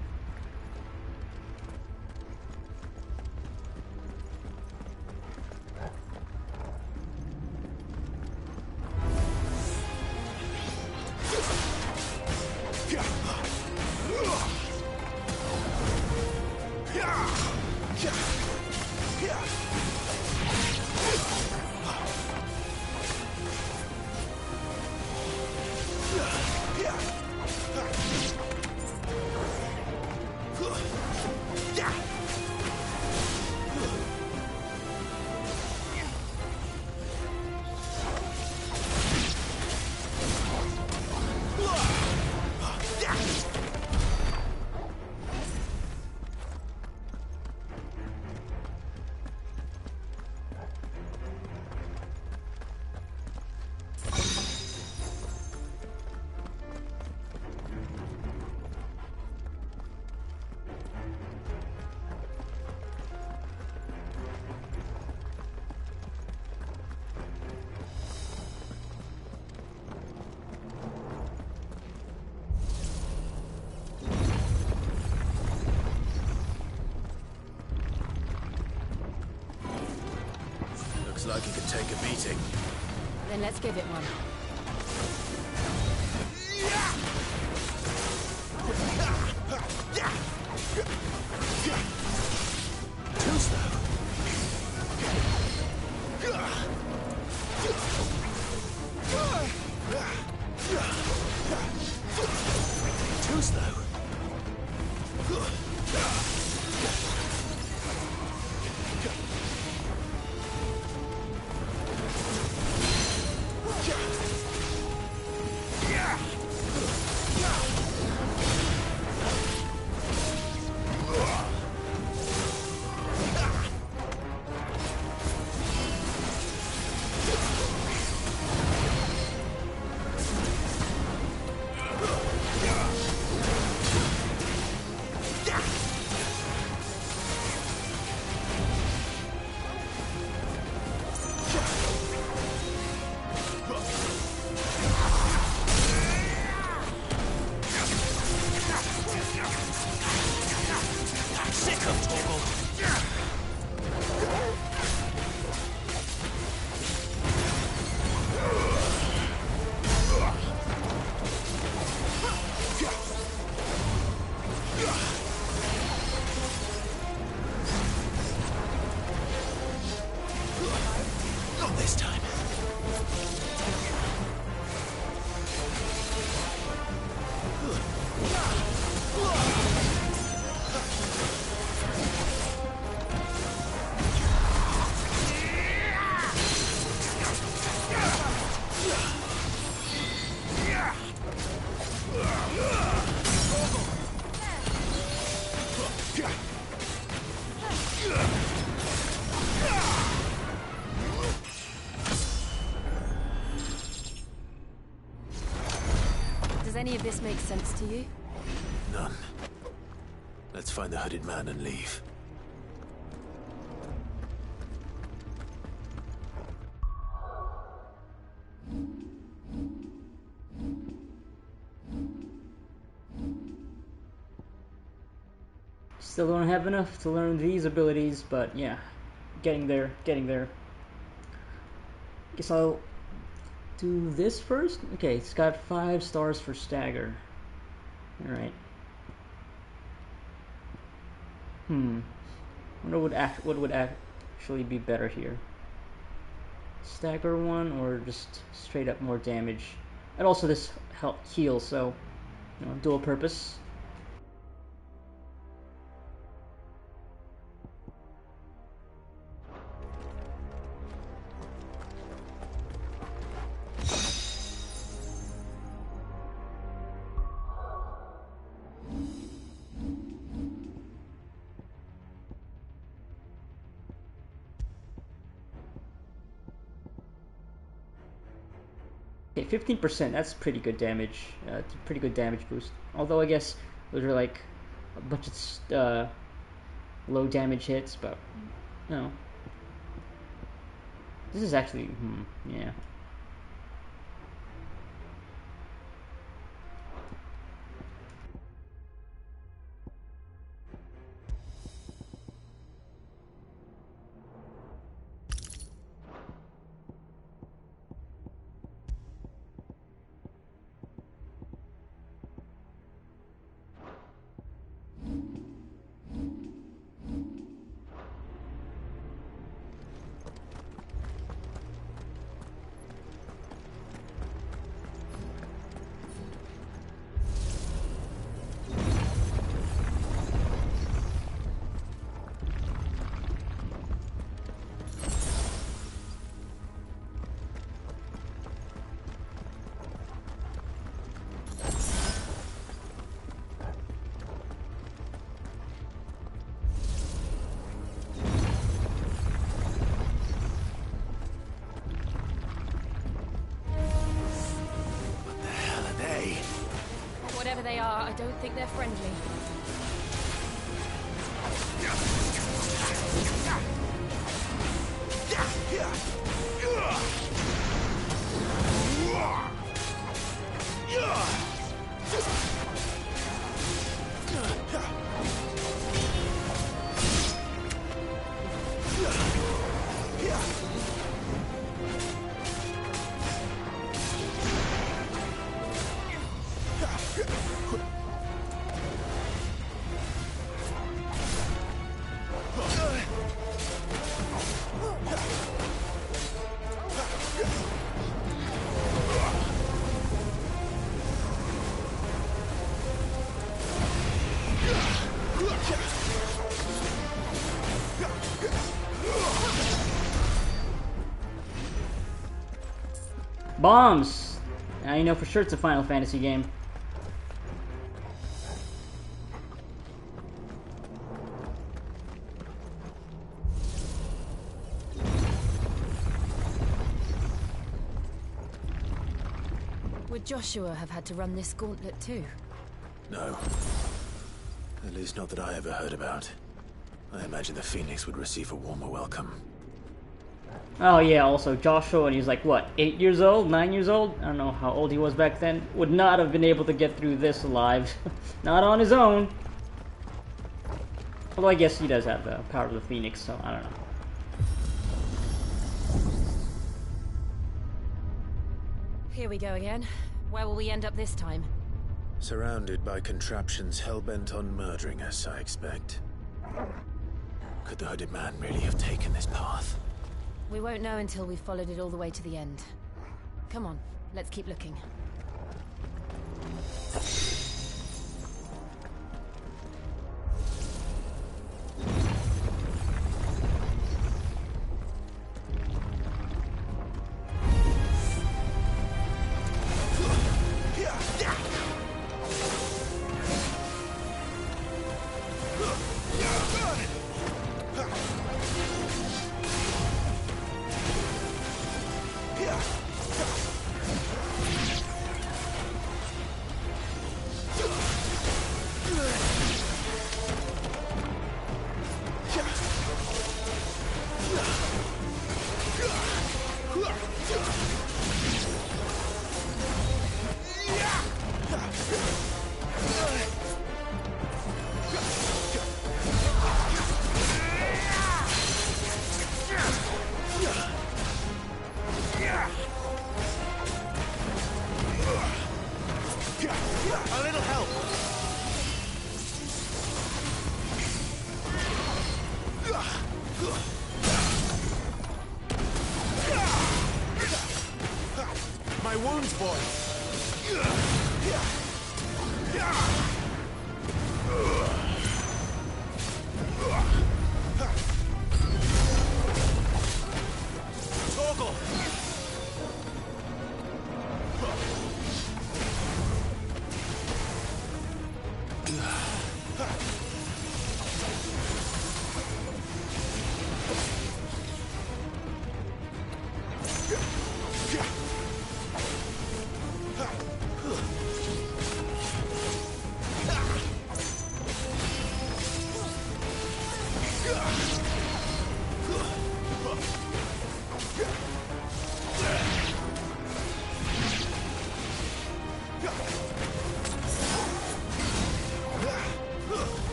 Looks like it could take a beating. Then let's give it one. Too slow. Too slow. Not this time. Does any of this make sense to you? None. Let's find the hooded man and leave. Still don't have enough to learn these abilities, but yeah, getting there, getting there. Guess I'll do this first. Okay, it's got 5 stars for stagger. Alright. Wonder what would actually be better here. Stagger one or just straight up more damage. And also this heal, so you know, dual purpose. Okay, 15%, that's pretty good damage. It's a pretty good damage boost. Although I guess those are like a bunch of low damage hits, but no. This is actually, yeah. Whatever they are, I don't think they're friendly. Bombs! Now you know for sure it's a Final Fantasy game. Would Joshua have had to run this gauntlet too? No. At least not that I ever heard about. I imagine the Phoenix would receive a warmer welcome. Oh yeah, also Joshua, and he's like, what, 8 years old, 9 years old? I don't know how old he was back then. Would not have been able to get through this alive. Not on his own. Although I guess he does have the power of the Phoenix, so I don't know. Here we go again. Where will we end up this time? Surrounded by contraptions hell-bent on murdering us, I expect. Could the hooded man really have taken this path? We won't know until we've followed it all the way to the end. Come on, let's keep looking. wounds, boy! Toggle!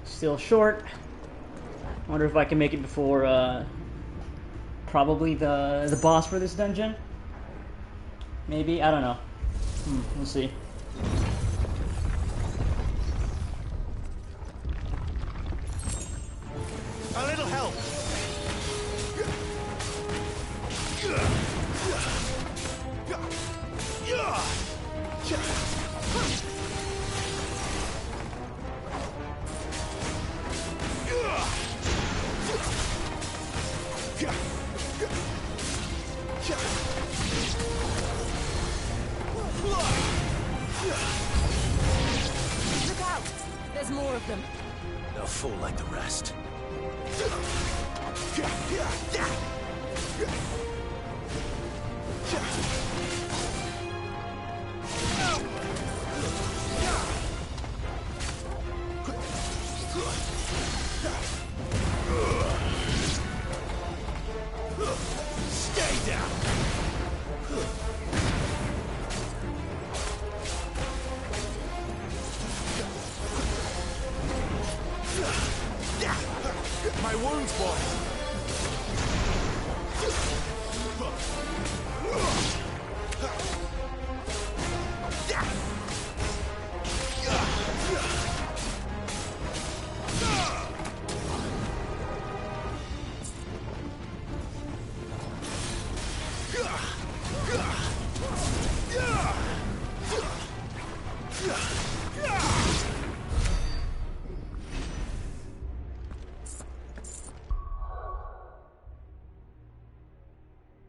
Still short. Wonder if I can make it before probably the boss for this dungeon. Maybe, I don't know. We'll see. A little help. Look out! There's more of them. They'll fall like the rest. Stay down. My wounds, boy.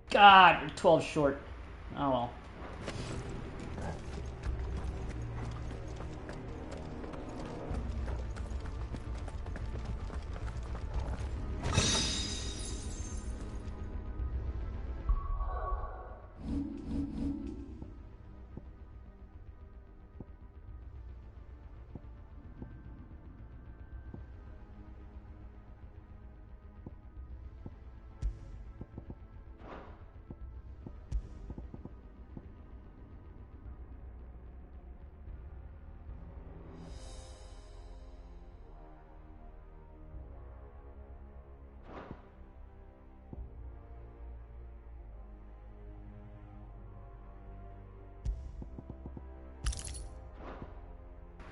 God, we're 12 short. Oh well.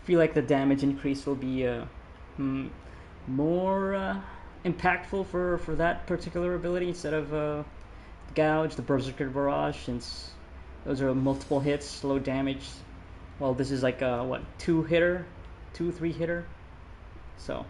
Feel like the damage increase will be more impactful for that particular ability instead of Gouge, the Berserker Barrage, since those are multiple hits, low damage. Well, this is like a, what, 2-hitter? 2-3-hitter? So.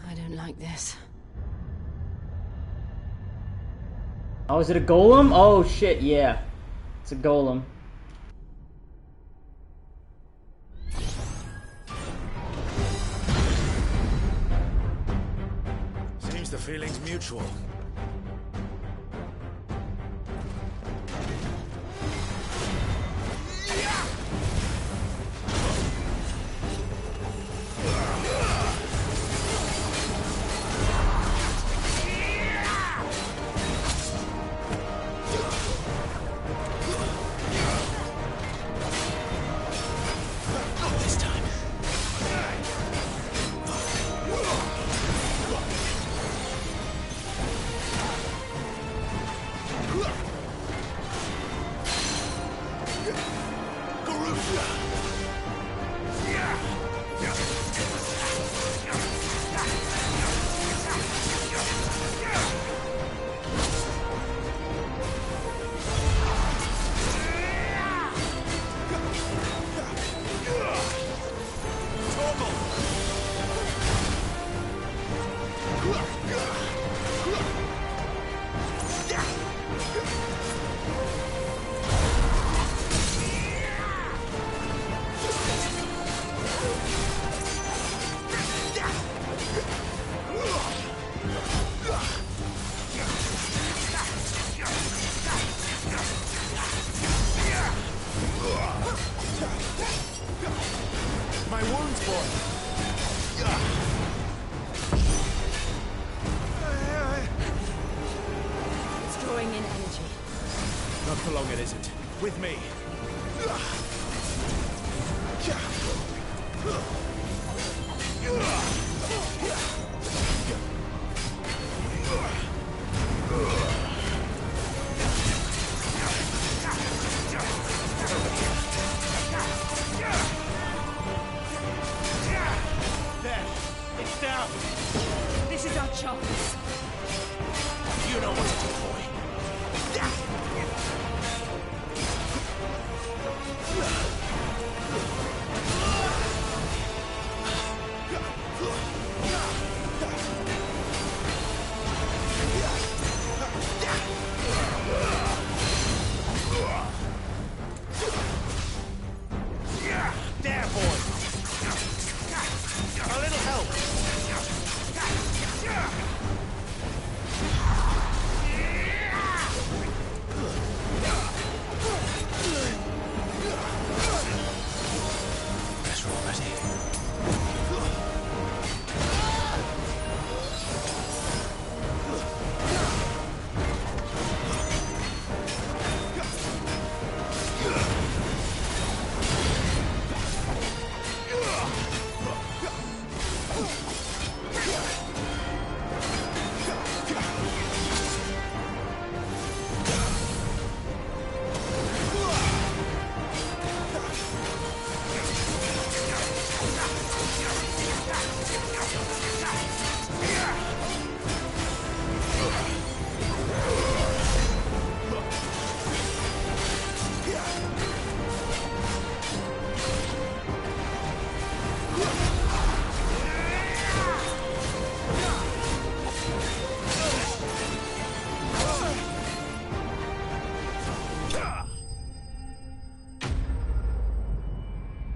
I don't like this. Oh, is it a golem? Oh shit, yeah. It's a golem. Seems the feeling's mutual. My wounds, boy. It's drawing in energy. Not for long, it isn't. With me. There. It's down. This is our chance. You know what to do, boy. There, boy. A little help. Guess we're all ready.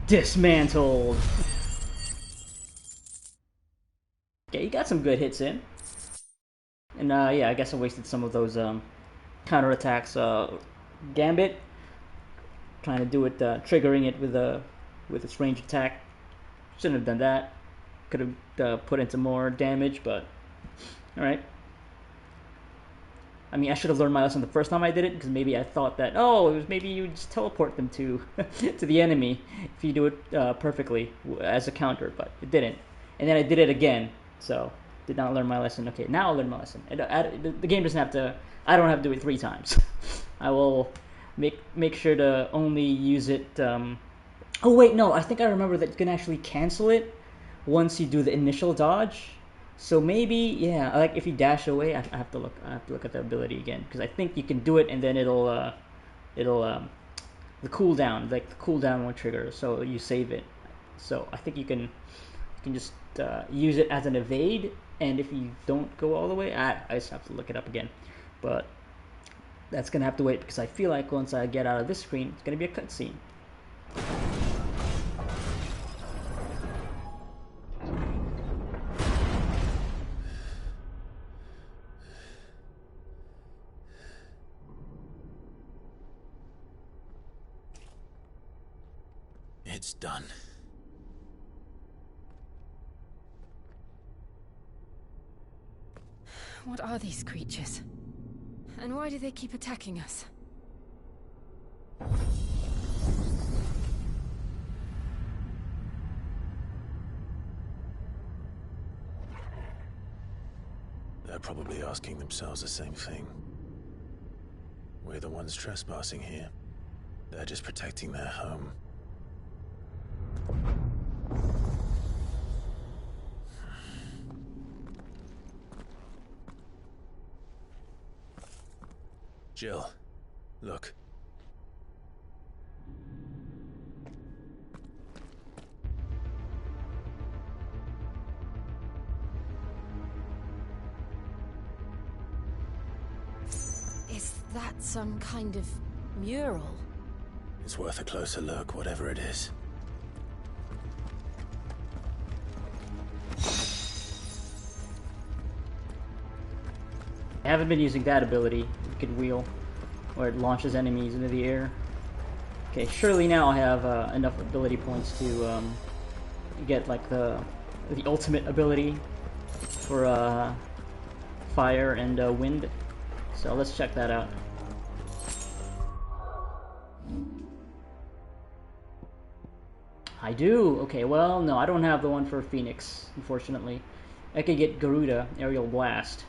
Dismantled. he got some good hits in. And yeah, I guess I wasted some of those counterattacks. Gambit, trying to do it, triggering it with its range attack. Shouldn't have done that. Could have put in some more damage, but alright. I mean, I should have learned my lesson the first time I did it, because maybe I thought that, oh, it was maybe you just teleport them to to the enemy if you do it perfectly as a counter, but it didn't. And then I did it again, so did not learn my lesson. Okay, now I'll learn my lesson. And the game doesn't have to. I don't have to do it 3 times. I will make sure to only use it. Oh wait, no. I think I remember that you can actually cancel it once you do the initial dodge. So maybe, yeah, like if you dash away, I have to look. I have to look at the ability again, because I think you can do it and then it'll the cooldown, like the cooldown won't trigger, so you save it. So I think you can just use it as an evade, and if you don't go all the way, I just have to look it up again. But that's gonna have to wait, because I feel like once I get out of this screen, it's gonna be a cutscene. It's done. What are these creatures? And why do they keep attacking us? They're probably asking themselves the same thing. We're the ones trespassing here. They're just protecting their home. Jill, look. Is that some kind of mural? It's worth a closer look, whatever it is. I haven't been using that ability, Wicked Wheel, where it launches enemies into the air. Okay, surely now I have enough ability points to get like the ultimate ability for fire and wind. So let's check that out. I do. Okay, well, no, I don't have the one for Phoenix, unfortunately. I could get Garuda, Aerial Blast.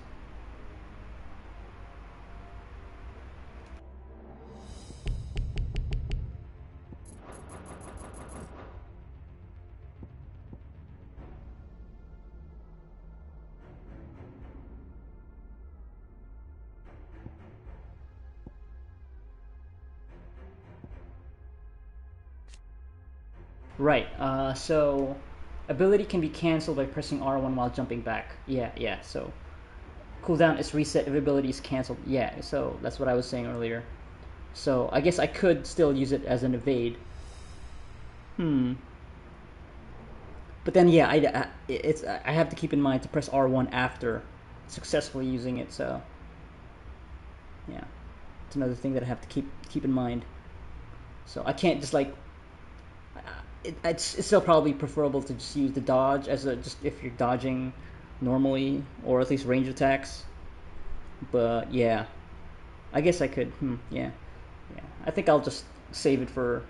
Right, so ability can be cancelled by pressing R1 while jumping back. Yeah, so cooldown is reset if ability is cancelled. Yeah, so that's what I was saying earlier. So I guess I could still use it as an evade. But then yeah, I have to keep in mind to press R1 after successfully using it, so yeah. It's another thing that I have to keep in mind. So I can't just like it's still probably preferable to just use the dodge as just if you're dodging normally, or at least range attacks. But yeah, I guess I could. Yeah. I think I'll just save it for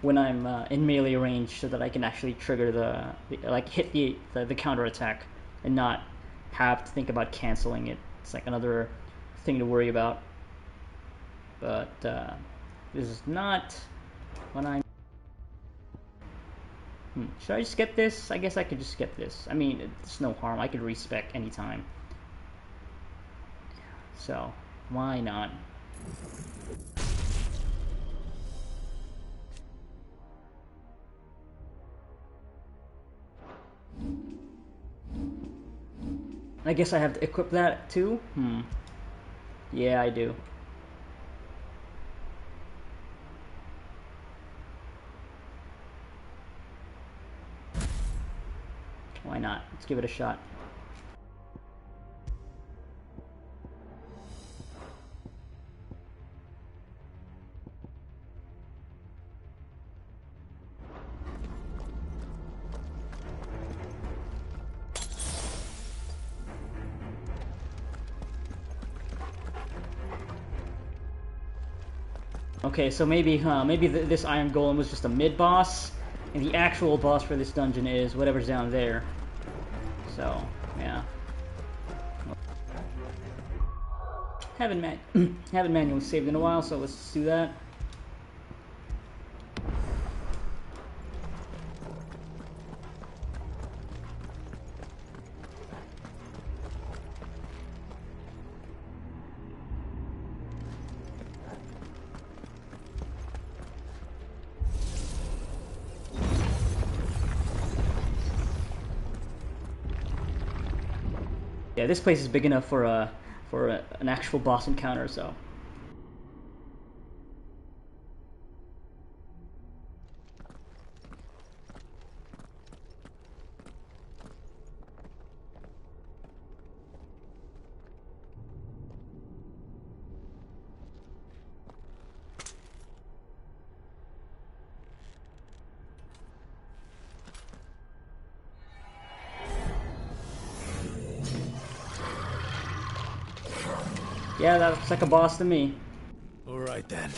when I'm in melee range, so that I can actually trigger the like hit the counter attack and not have to think about canceling it. It's like another thing to worry about. But this is not what I'm. Should I just get this? I guess I could just get this. I mean, it's no harm. I could respec anytime. So, why not? I guess I have to equip that too? Yeah, I do. Why not? Let's give it a shot. Okay, so maybe this Iron Golem was just a mid-boss, and the actual boss for this dungeon is whatever's down there. So, yeah. Haven't manually saved in a while, so let's do that. Yeah, this place is big enough for an actual boss encounter, so. Yeah, that looks like a boss to me. All right then.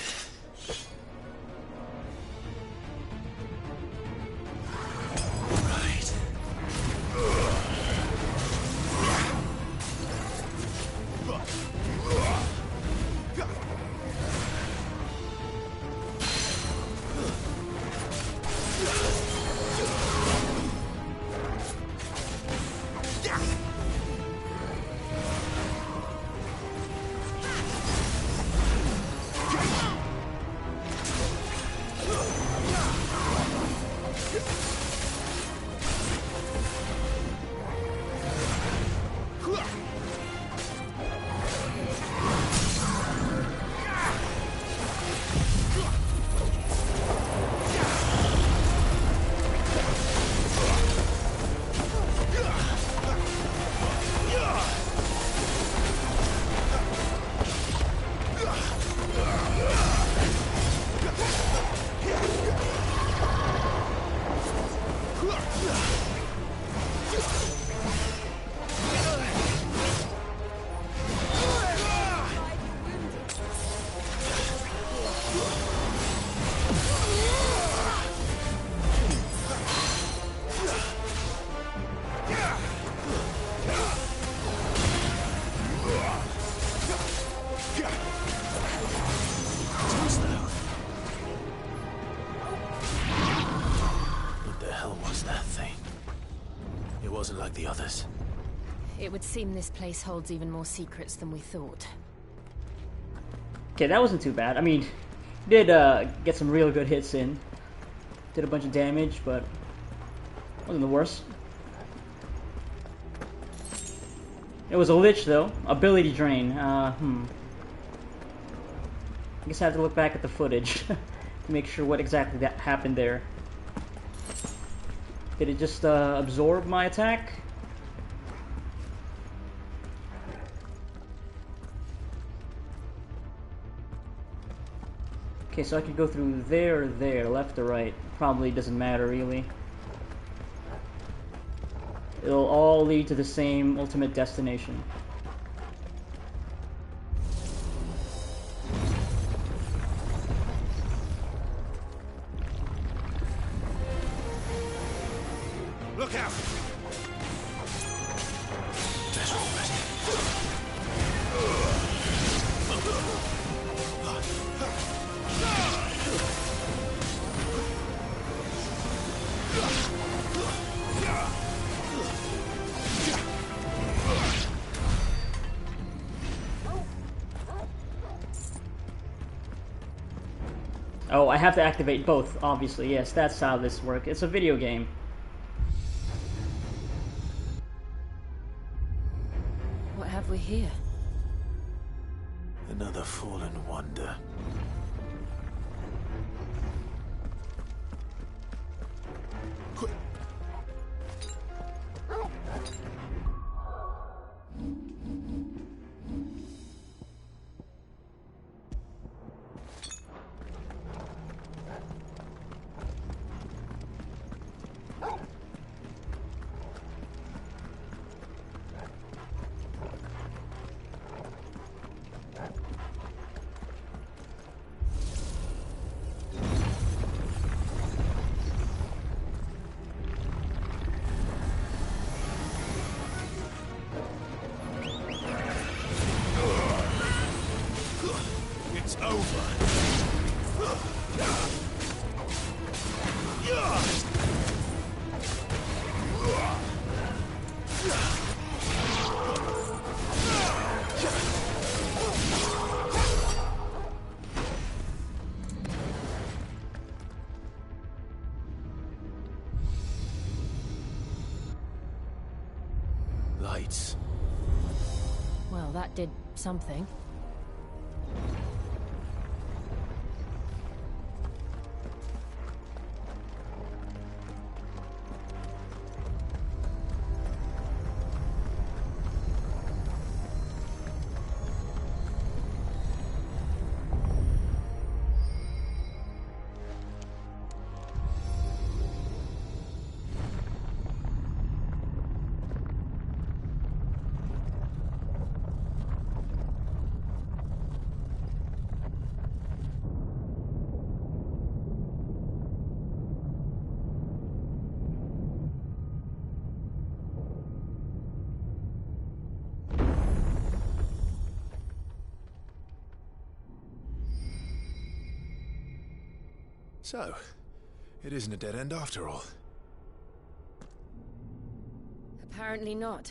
Like the others. It would seem this place holds even more secrets than we thought. Okay, that wasn't too bad. I mean, did get some real good hits in. Did a bunch of damage, but wasn't the worst. It was a lich, though. Ability drain. I guess I have to look back at the footage to make sure what exactly that happened there. Did it just absorb my attack? Okay, so I could go through there or there, left or right. Probably doesn't matter, really. It'll all lead to the same ultimate destination. Look out! Oh, I have to activate both, obviously. Yes, that's how this works. It's a video game. What have we here? Another fallen wonder. lights. Well, that did something. So, it isn't a dead end after all. Apparently not.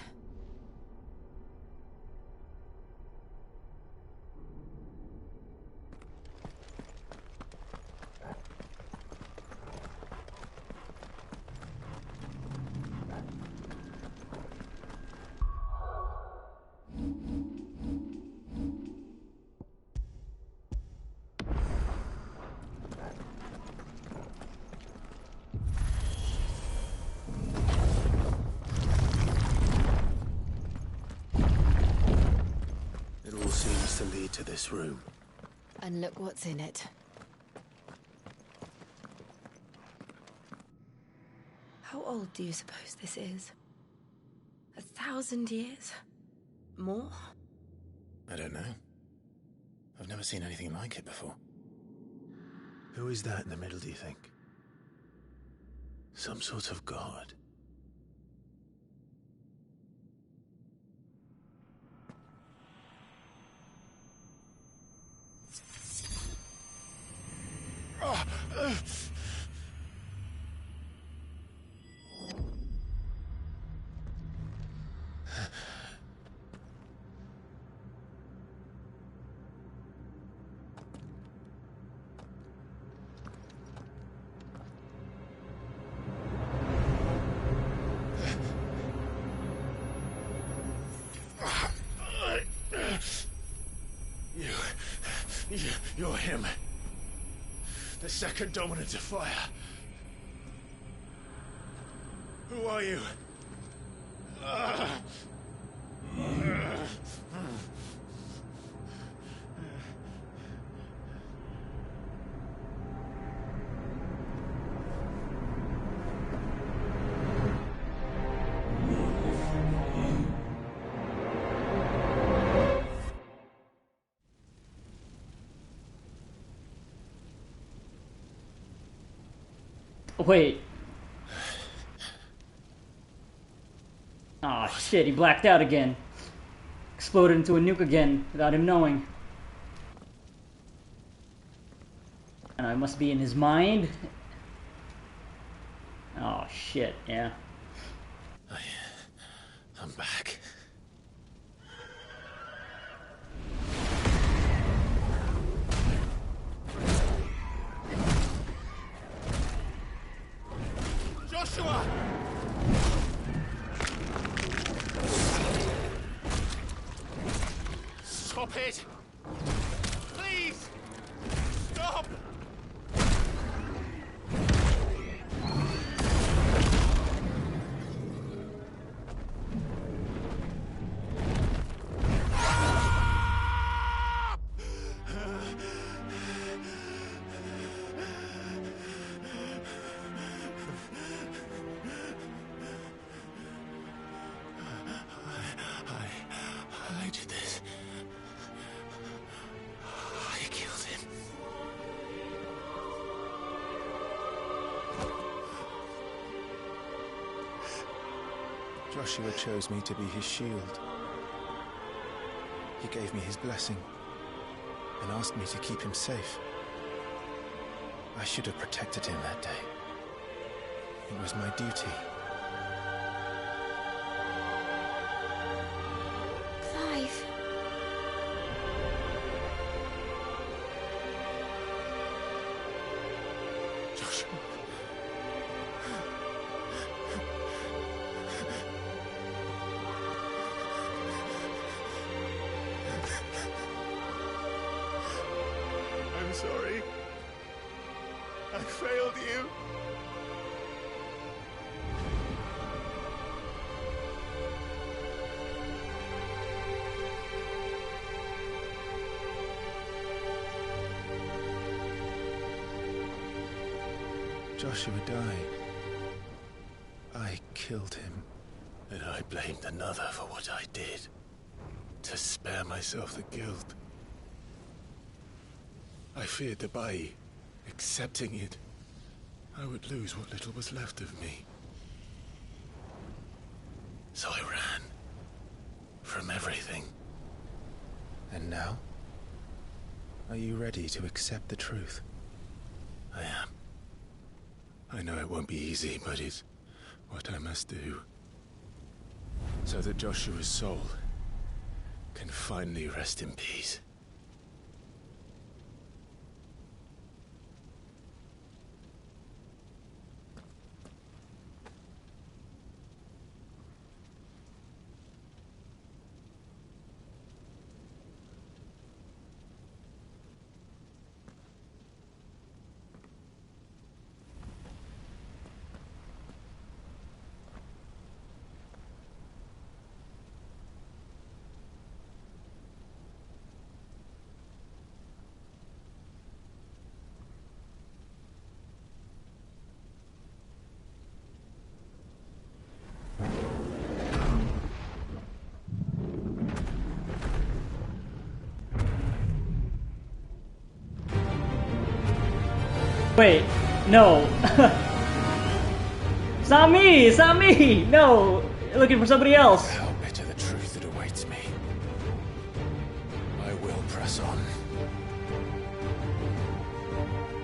It all seems to lead to this room. And look what's in it. How old do you suppose this is? 1,000 years? More? I don't know. I've never seen anything like it before. Who is that in the middle, do you think? Some sort of god? You're him. The second dominant of fire. Who are you? Wait. Aw, shit, he blacked out again. Exploded into a nuke again, without him knowing. And I must be in his mind. Oh, shit, yeah. I'm back. Joshua! Stop it! Please! Stop! I did this. I killed him. Joshua chose me to be his shield. He gave me his blessing and asked me to keep him safe. I should have protected him that day. It was my duty. Clive. Joshua. sorry. I failed you. Joshua died. I killed him. And I blamed another for what I did. To spare myself the guilt. I feared that by accepting it, I would lose what little was left of me. So I ran. From everything. And now? Are you ready to accept the truth? I am. I know it won't be easy, but it's what I must do. So that Joshua's soul can finally rest in peace. Wait, no. It's not me! It's not me! No! You're looking for somebody else. How bitter the truth that awaits me. I will press on.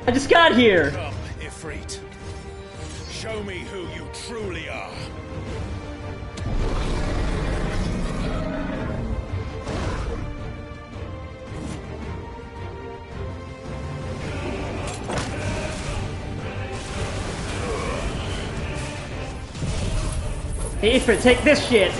I just got here! Come, Ifrit. Show me who you truly are. Hey, Ifrit, take this shit!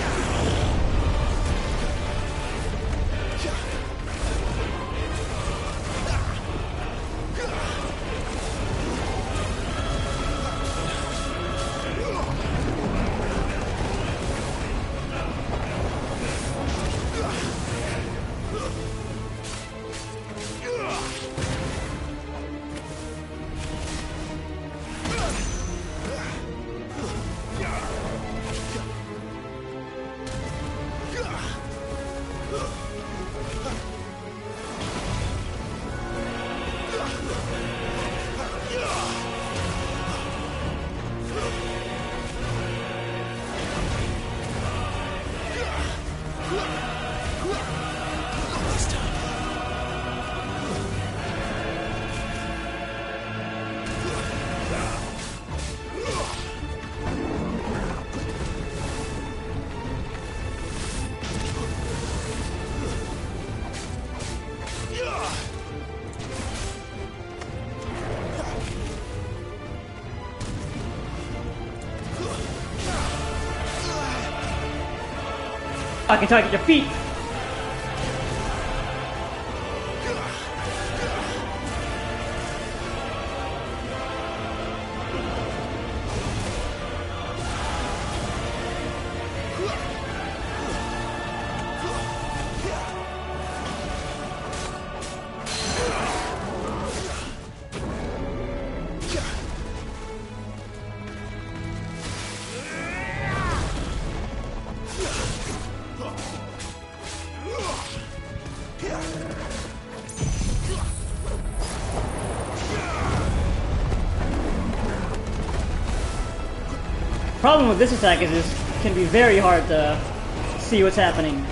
I can target your feet! Problem with this attack is it can be very hard to see what's happening.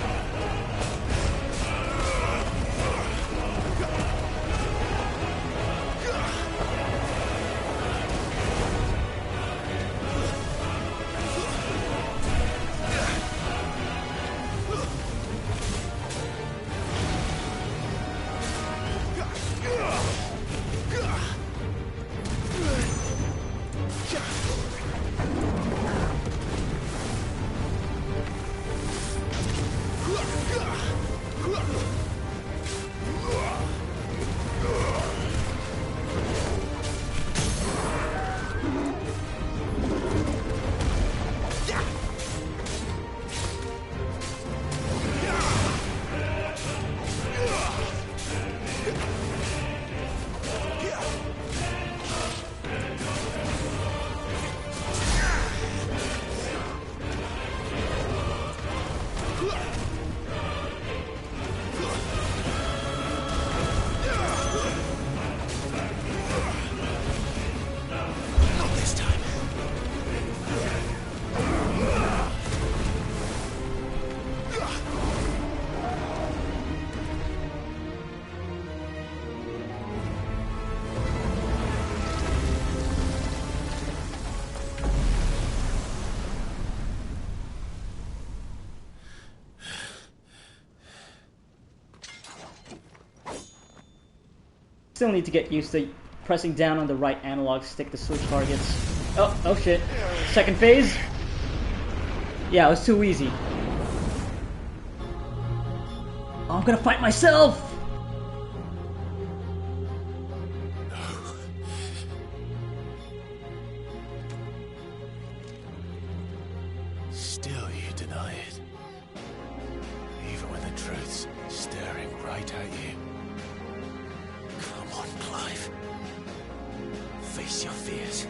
Still need to get used to pressing down on the right analog stick to switch targets. Oh shit. Second phase? Yeah, it was too easy. Oh, I'm gonna fight myself! Still you deny it. Even when the truth's staring right at you. Come on, Clive. Face your fears.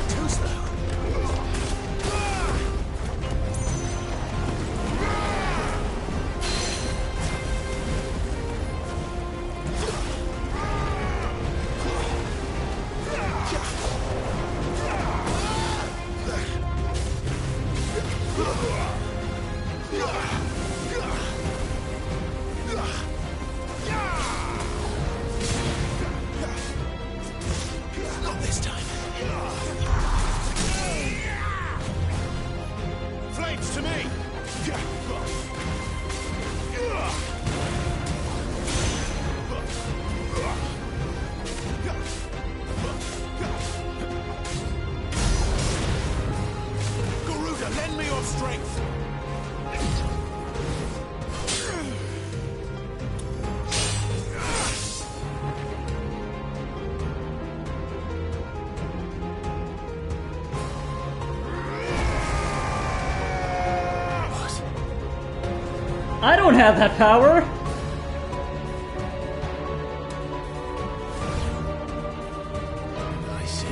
Too slow. Not this time. Flames to me! Garuda, lend me your strength! I don't have that power! I see.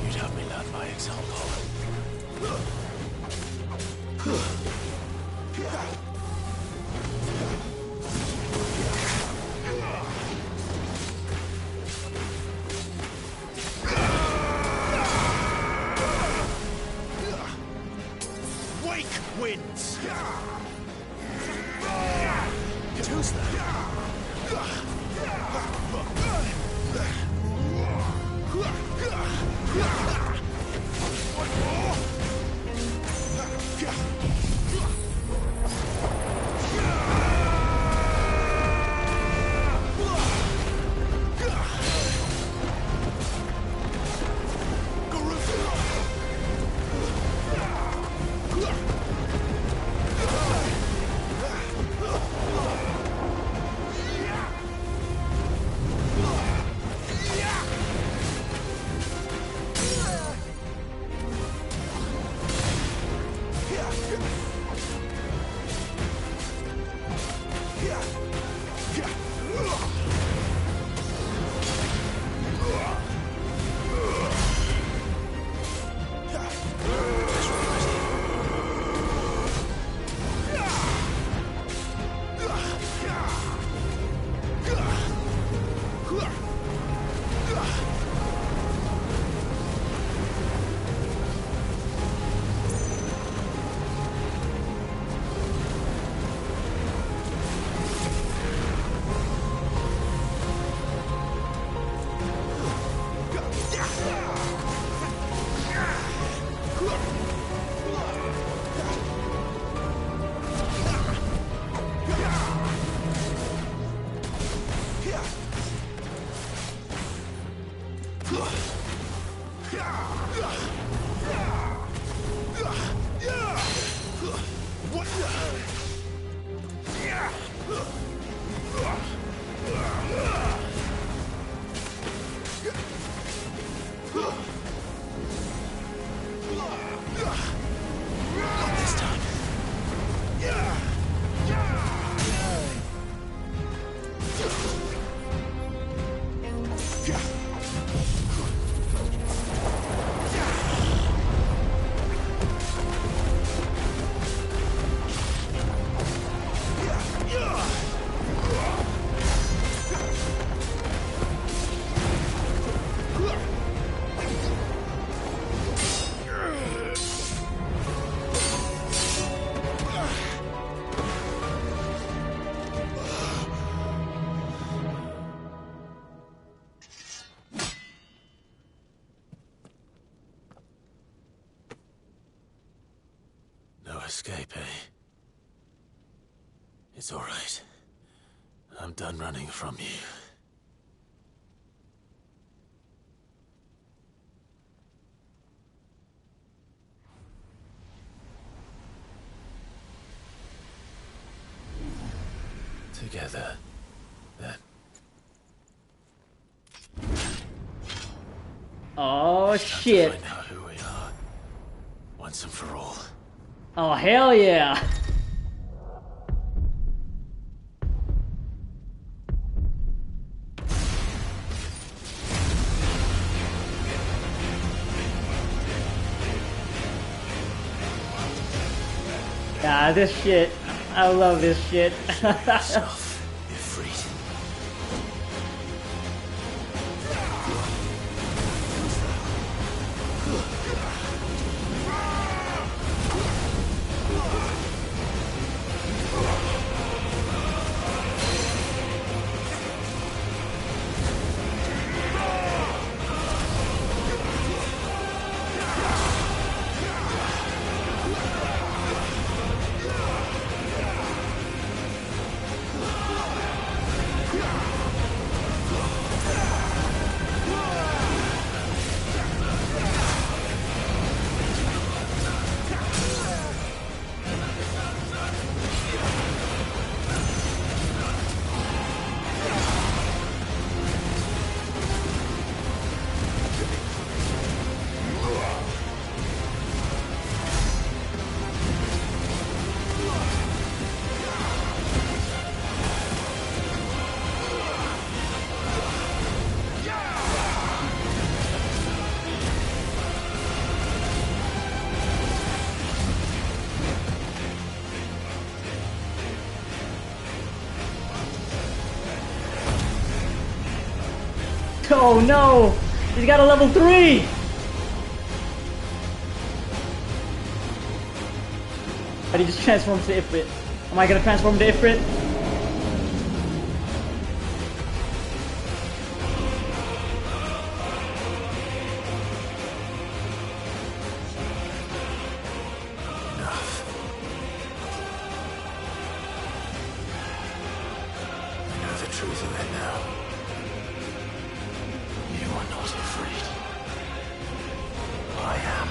You'd have me learn by example. Wake winds! Too slow. escape, eh? It's all right. I'm done running from you. Together, then. Oh shit. Find out who we are. Once and for all. Oh hell yeah. Ah, this shit. I love this shit. Yourself, Ifrit. Oh no! He's got a level 3! But he just transforms to Ifrit. Am I gonna transform to Ifrit? I know the truth of it now. You are not afraid. I am.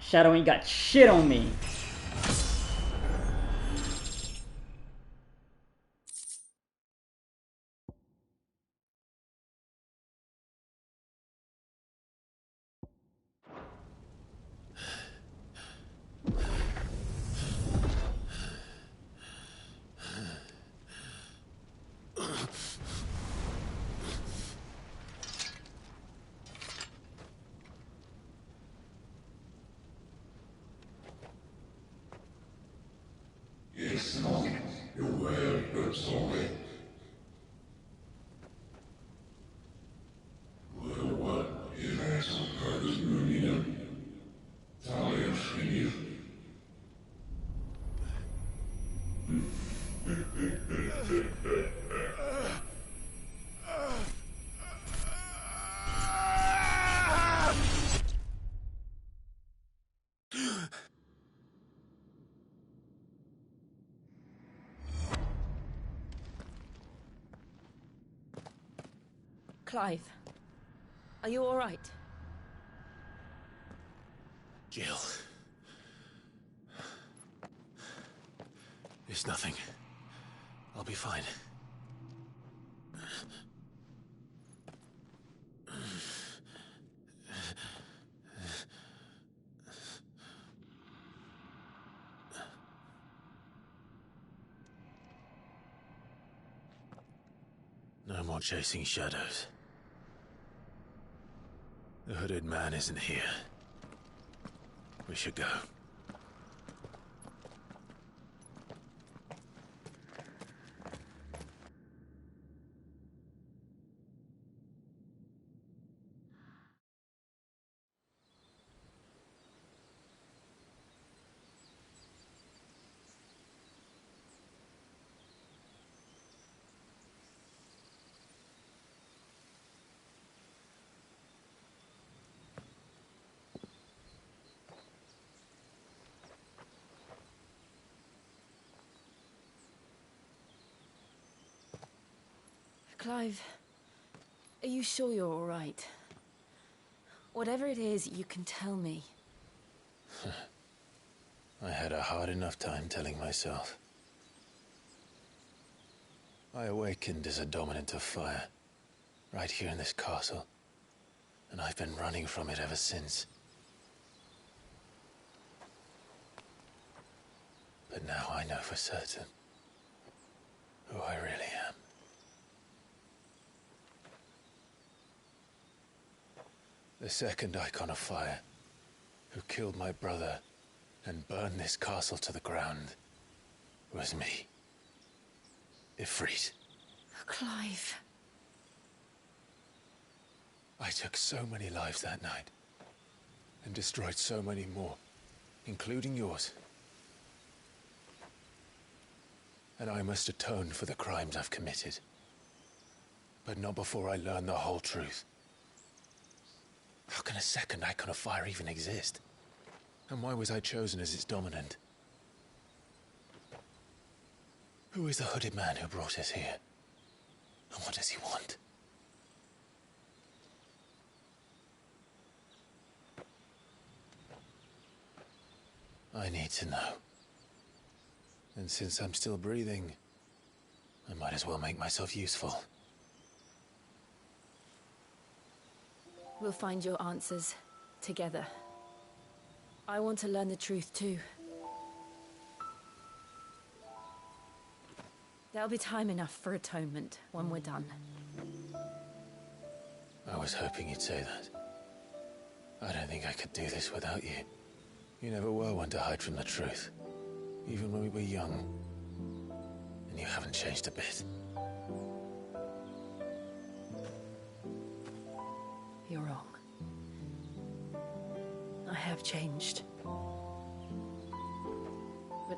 Shadow ain't got shit on me. Clive, are you all right? Jill. It's nothing. I'll be fine. No more chasing shadows. The hooded man isn't here. We should go. Clive, are you sure you're all right? Whatever it is, you can tell me. I had a hard enough time telling myself. I awakened as a dominant of fire, right here in this castle, and I've been running from it ever since. But now I know for certain who I really am. The second icon of fire, who killed my brother and burned this castle to the ground, was me. Ifrit. Clive. I took so many lives that night, and destroyed so many more, including yours. And I must atone for the crimes I've committed. But not before I learn the whole truth. How can a second icon of fire even exist? And why was I chosen as its dominant? Who is the hooded man who brought us here? And what does he want? I need to know. And since I'm still breathing, I might as well make myself useful. We'll find your answers together. I want to learn the truth too. There'll be time enough for atonement when we're done. I was hoping you'd say that. I don't think I could do this without you. You never were one to hide from the truth, even when we were young. And you haven't changed a bit. You're wrong. I have changed. But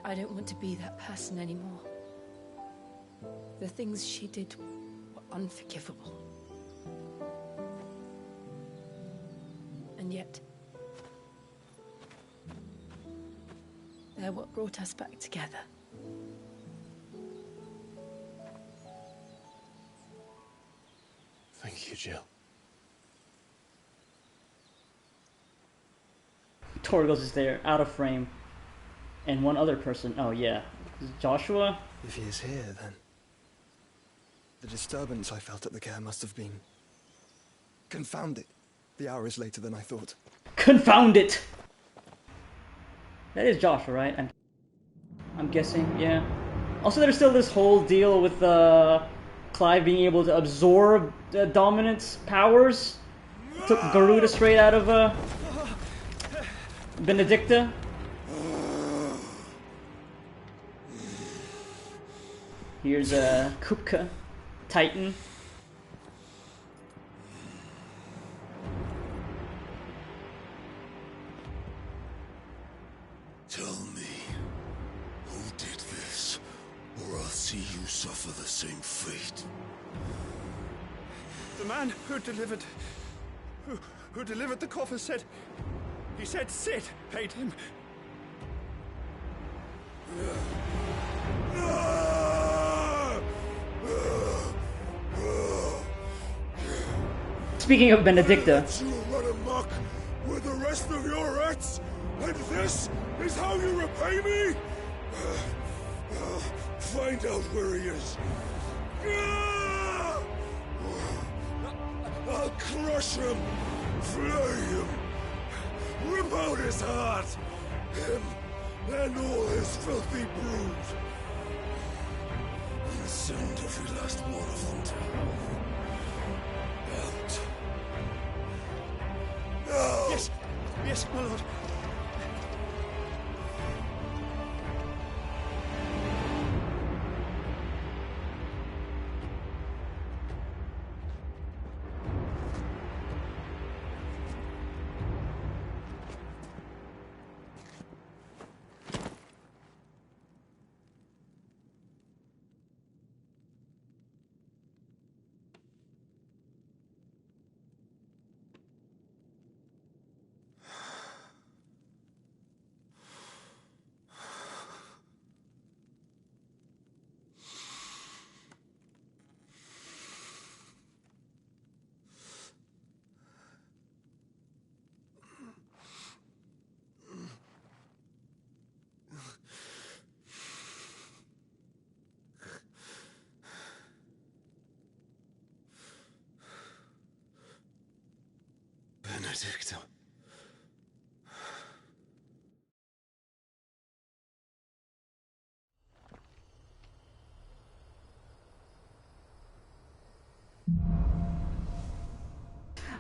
I don't want to be that person anymore. The things she did were unforgivable. And yet, they're what brought us back together. Thank you, Jill. Torgos is there, out of frame. And one other person. Oh, yeah. Is it Joshua? If he is here, then the disturbance I felt at the care must have been... Confound it. The hour is later than I thought. Confound it! That is Joshua, right? I'm guessing, yeah. Also, there's still this whole deal with Clive being able to absorb Dominant's powers. Took Garuda straight out of Benedicta. Here's Kupka, Titan. Tell me, who did this, or I'll see you suffer the same fate. The man who delivered the coffer said... He said Sid paid him. Speaking of Benedicta. Let you run amok with the rest of your rats, and this is how you repay me? Find out where he is. I'll crush him, flay him, rip out his heart, him and all his filthy brood, and send every last one of them to hell. Out. Now! Yes, yes, my lord. Benedicta.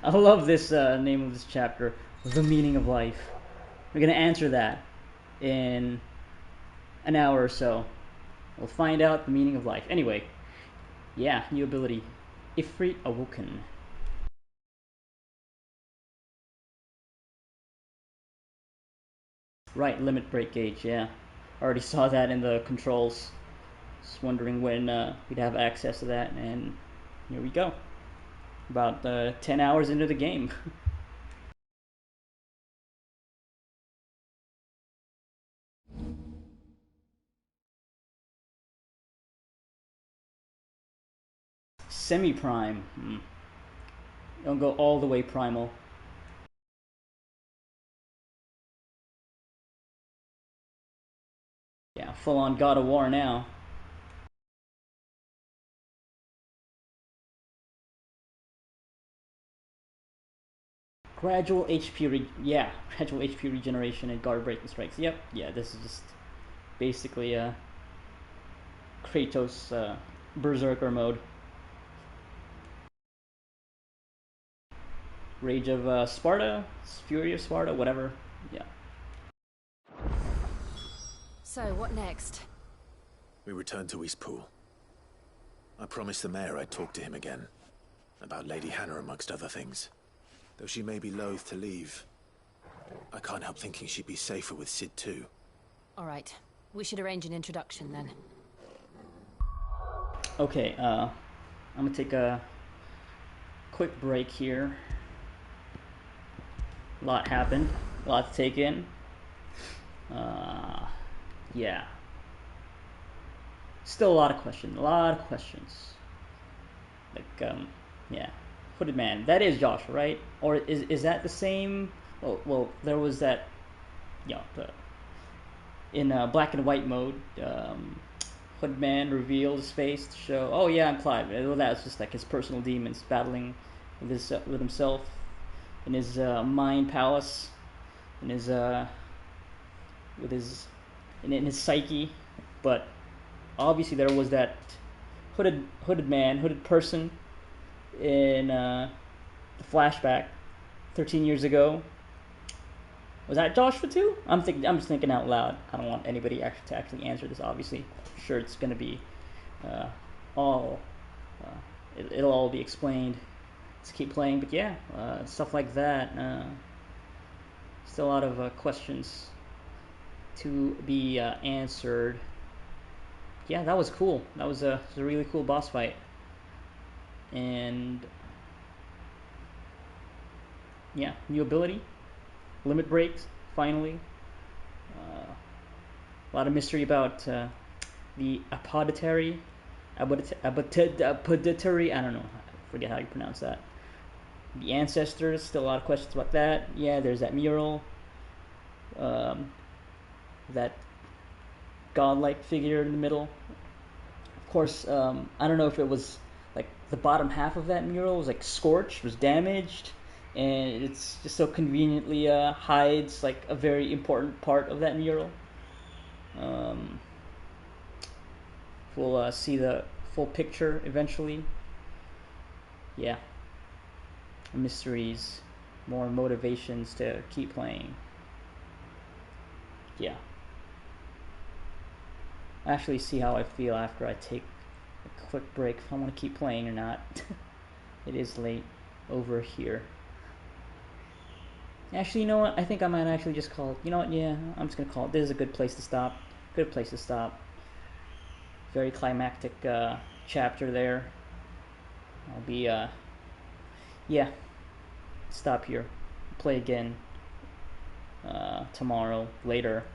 I love this name of this chapter, The Meaning of Life. We're going to answer that in an hour or so. We'll find out the meaning of life. Anyway, yeah, new ability. Ifrit Awoken. Right, limit break gauge, yeah. Already saw that in the controls. Just wondering when we'd have access to that, and here we go. About 10 hours into the game. Semi-prime. Don't go all the way primal. Yeah, full-on God of War now. Gradual HP gradual HP regeneration and guard breaking strikes. Yep, yeah, this is just basically Kratos Berserker mode. Rage of Sparta, Fury of Sparta, whatever. Yeah. So, what next? We return to Eastpool. I promised the mayor I'd talk to him again. About Lady Hannah, amongst other things. Though she may be loath to leave, I can't help thinking she'd be safer with Sid too. Alright, we should arrange an introduction then. Okay, I'm gonna take a quick break here. A lot happened, a lot to take in. Yeah. Still a lot of questions, Like, yeah. Hooded Man, that is Joshua, right? Or is that the same? Well, there was that, in black and white mode, Hooded Man revealed his face to show, oh yeah, I'm Clive. Well, that's just like his personal demons battling with himself in his mind palace, in his in his psyche. But obviously there was that hooded man, hooded person in the flashback 13 years ago. Was that Joshua too? I'm just thinking out loud. I don't want anybody to actually answer this. Obviously, I'm sure it's gonna be all. It'll all be explained. Let's keep playing, but yeah, stuff like that. Still a lot of questions to be answered. Yeah, that was cool. That was a really cool boss fight. And yeah, new ability, limit breaks, finally. A lot of mystery about the apoditary, I don't know, I forget how you pronounce that. the ancestors. Still a lot of questions about that. Yeah, there's that mural. That godlike figure in the middle. Of course, I don't know if it was like the bottom half of that mural was like scorched, was damaged, and it's just so conveniently hides like a very important part of that mural. We'll see the full picture eventually. Yeah. Mysteries, more motivations to keep playing. Yeah. Actually see how I feel after I take a quick break, if I want to keep playing or not. It is late over here. Actually, you know what? I think I might actually just call it. You know what? Yeah, I'm just going to call it. This is a good place to stop. Good place to stop. Very climactic chapter there. I'll be, yeah, stop here. Play again tomorrow, later.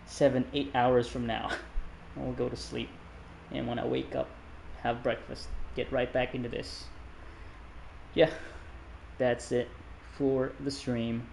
7-8 hours from now. And we'll go to sleep. And when I wake up, have breakfast. Get right back into this. Yeah, that's it for the stream.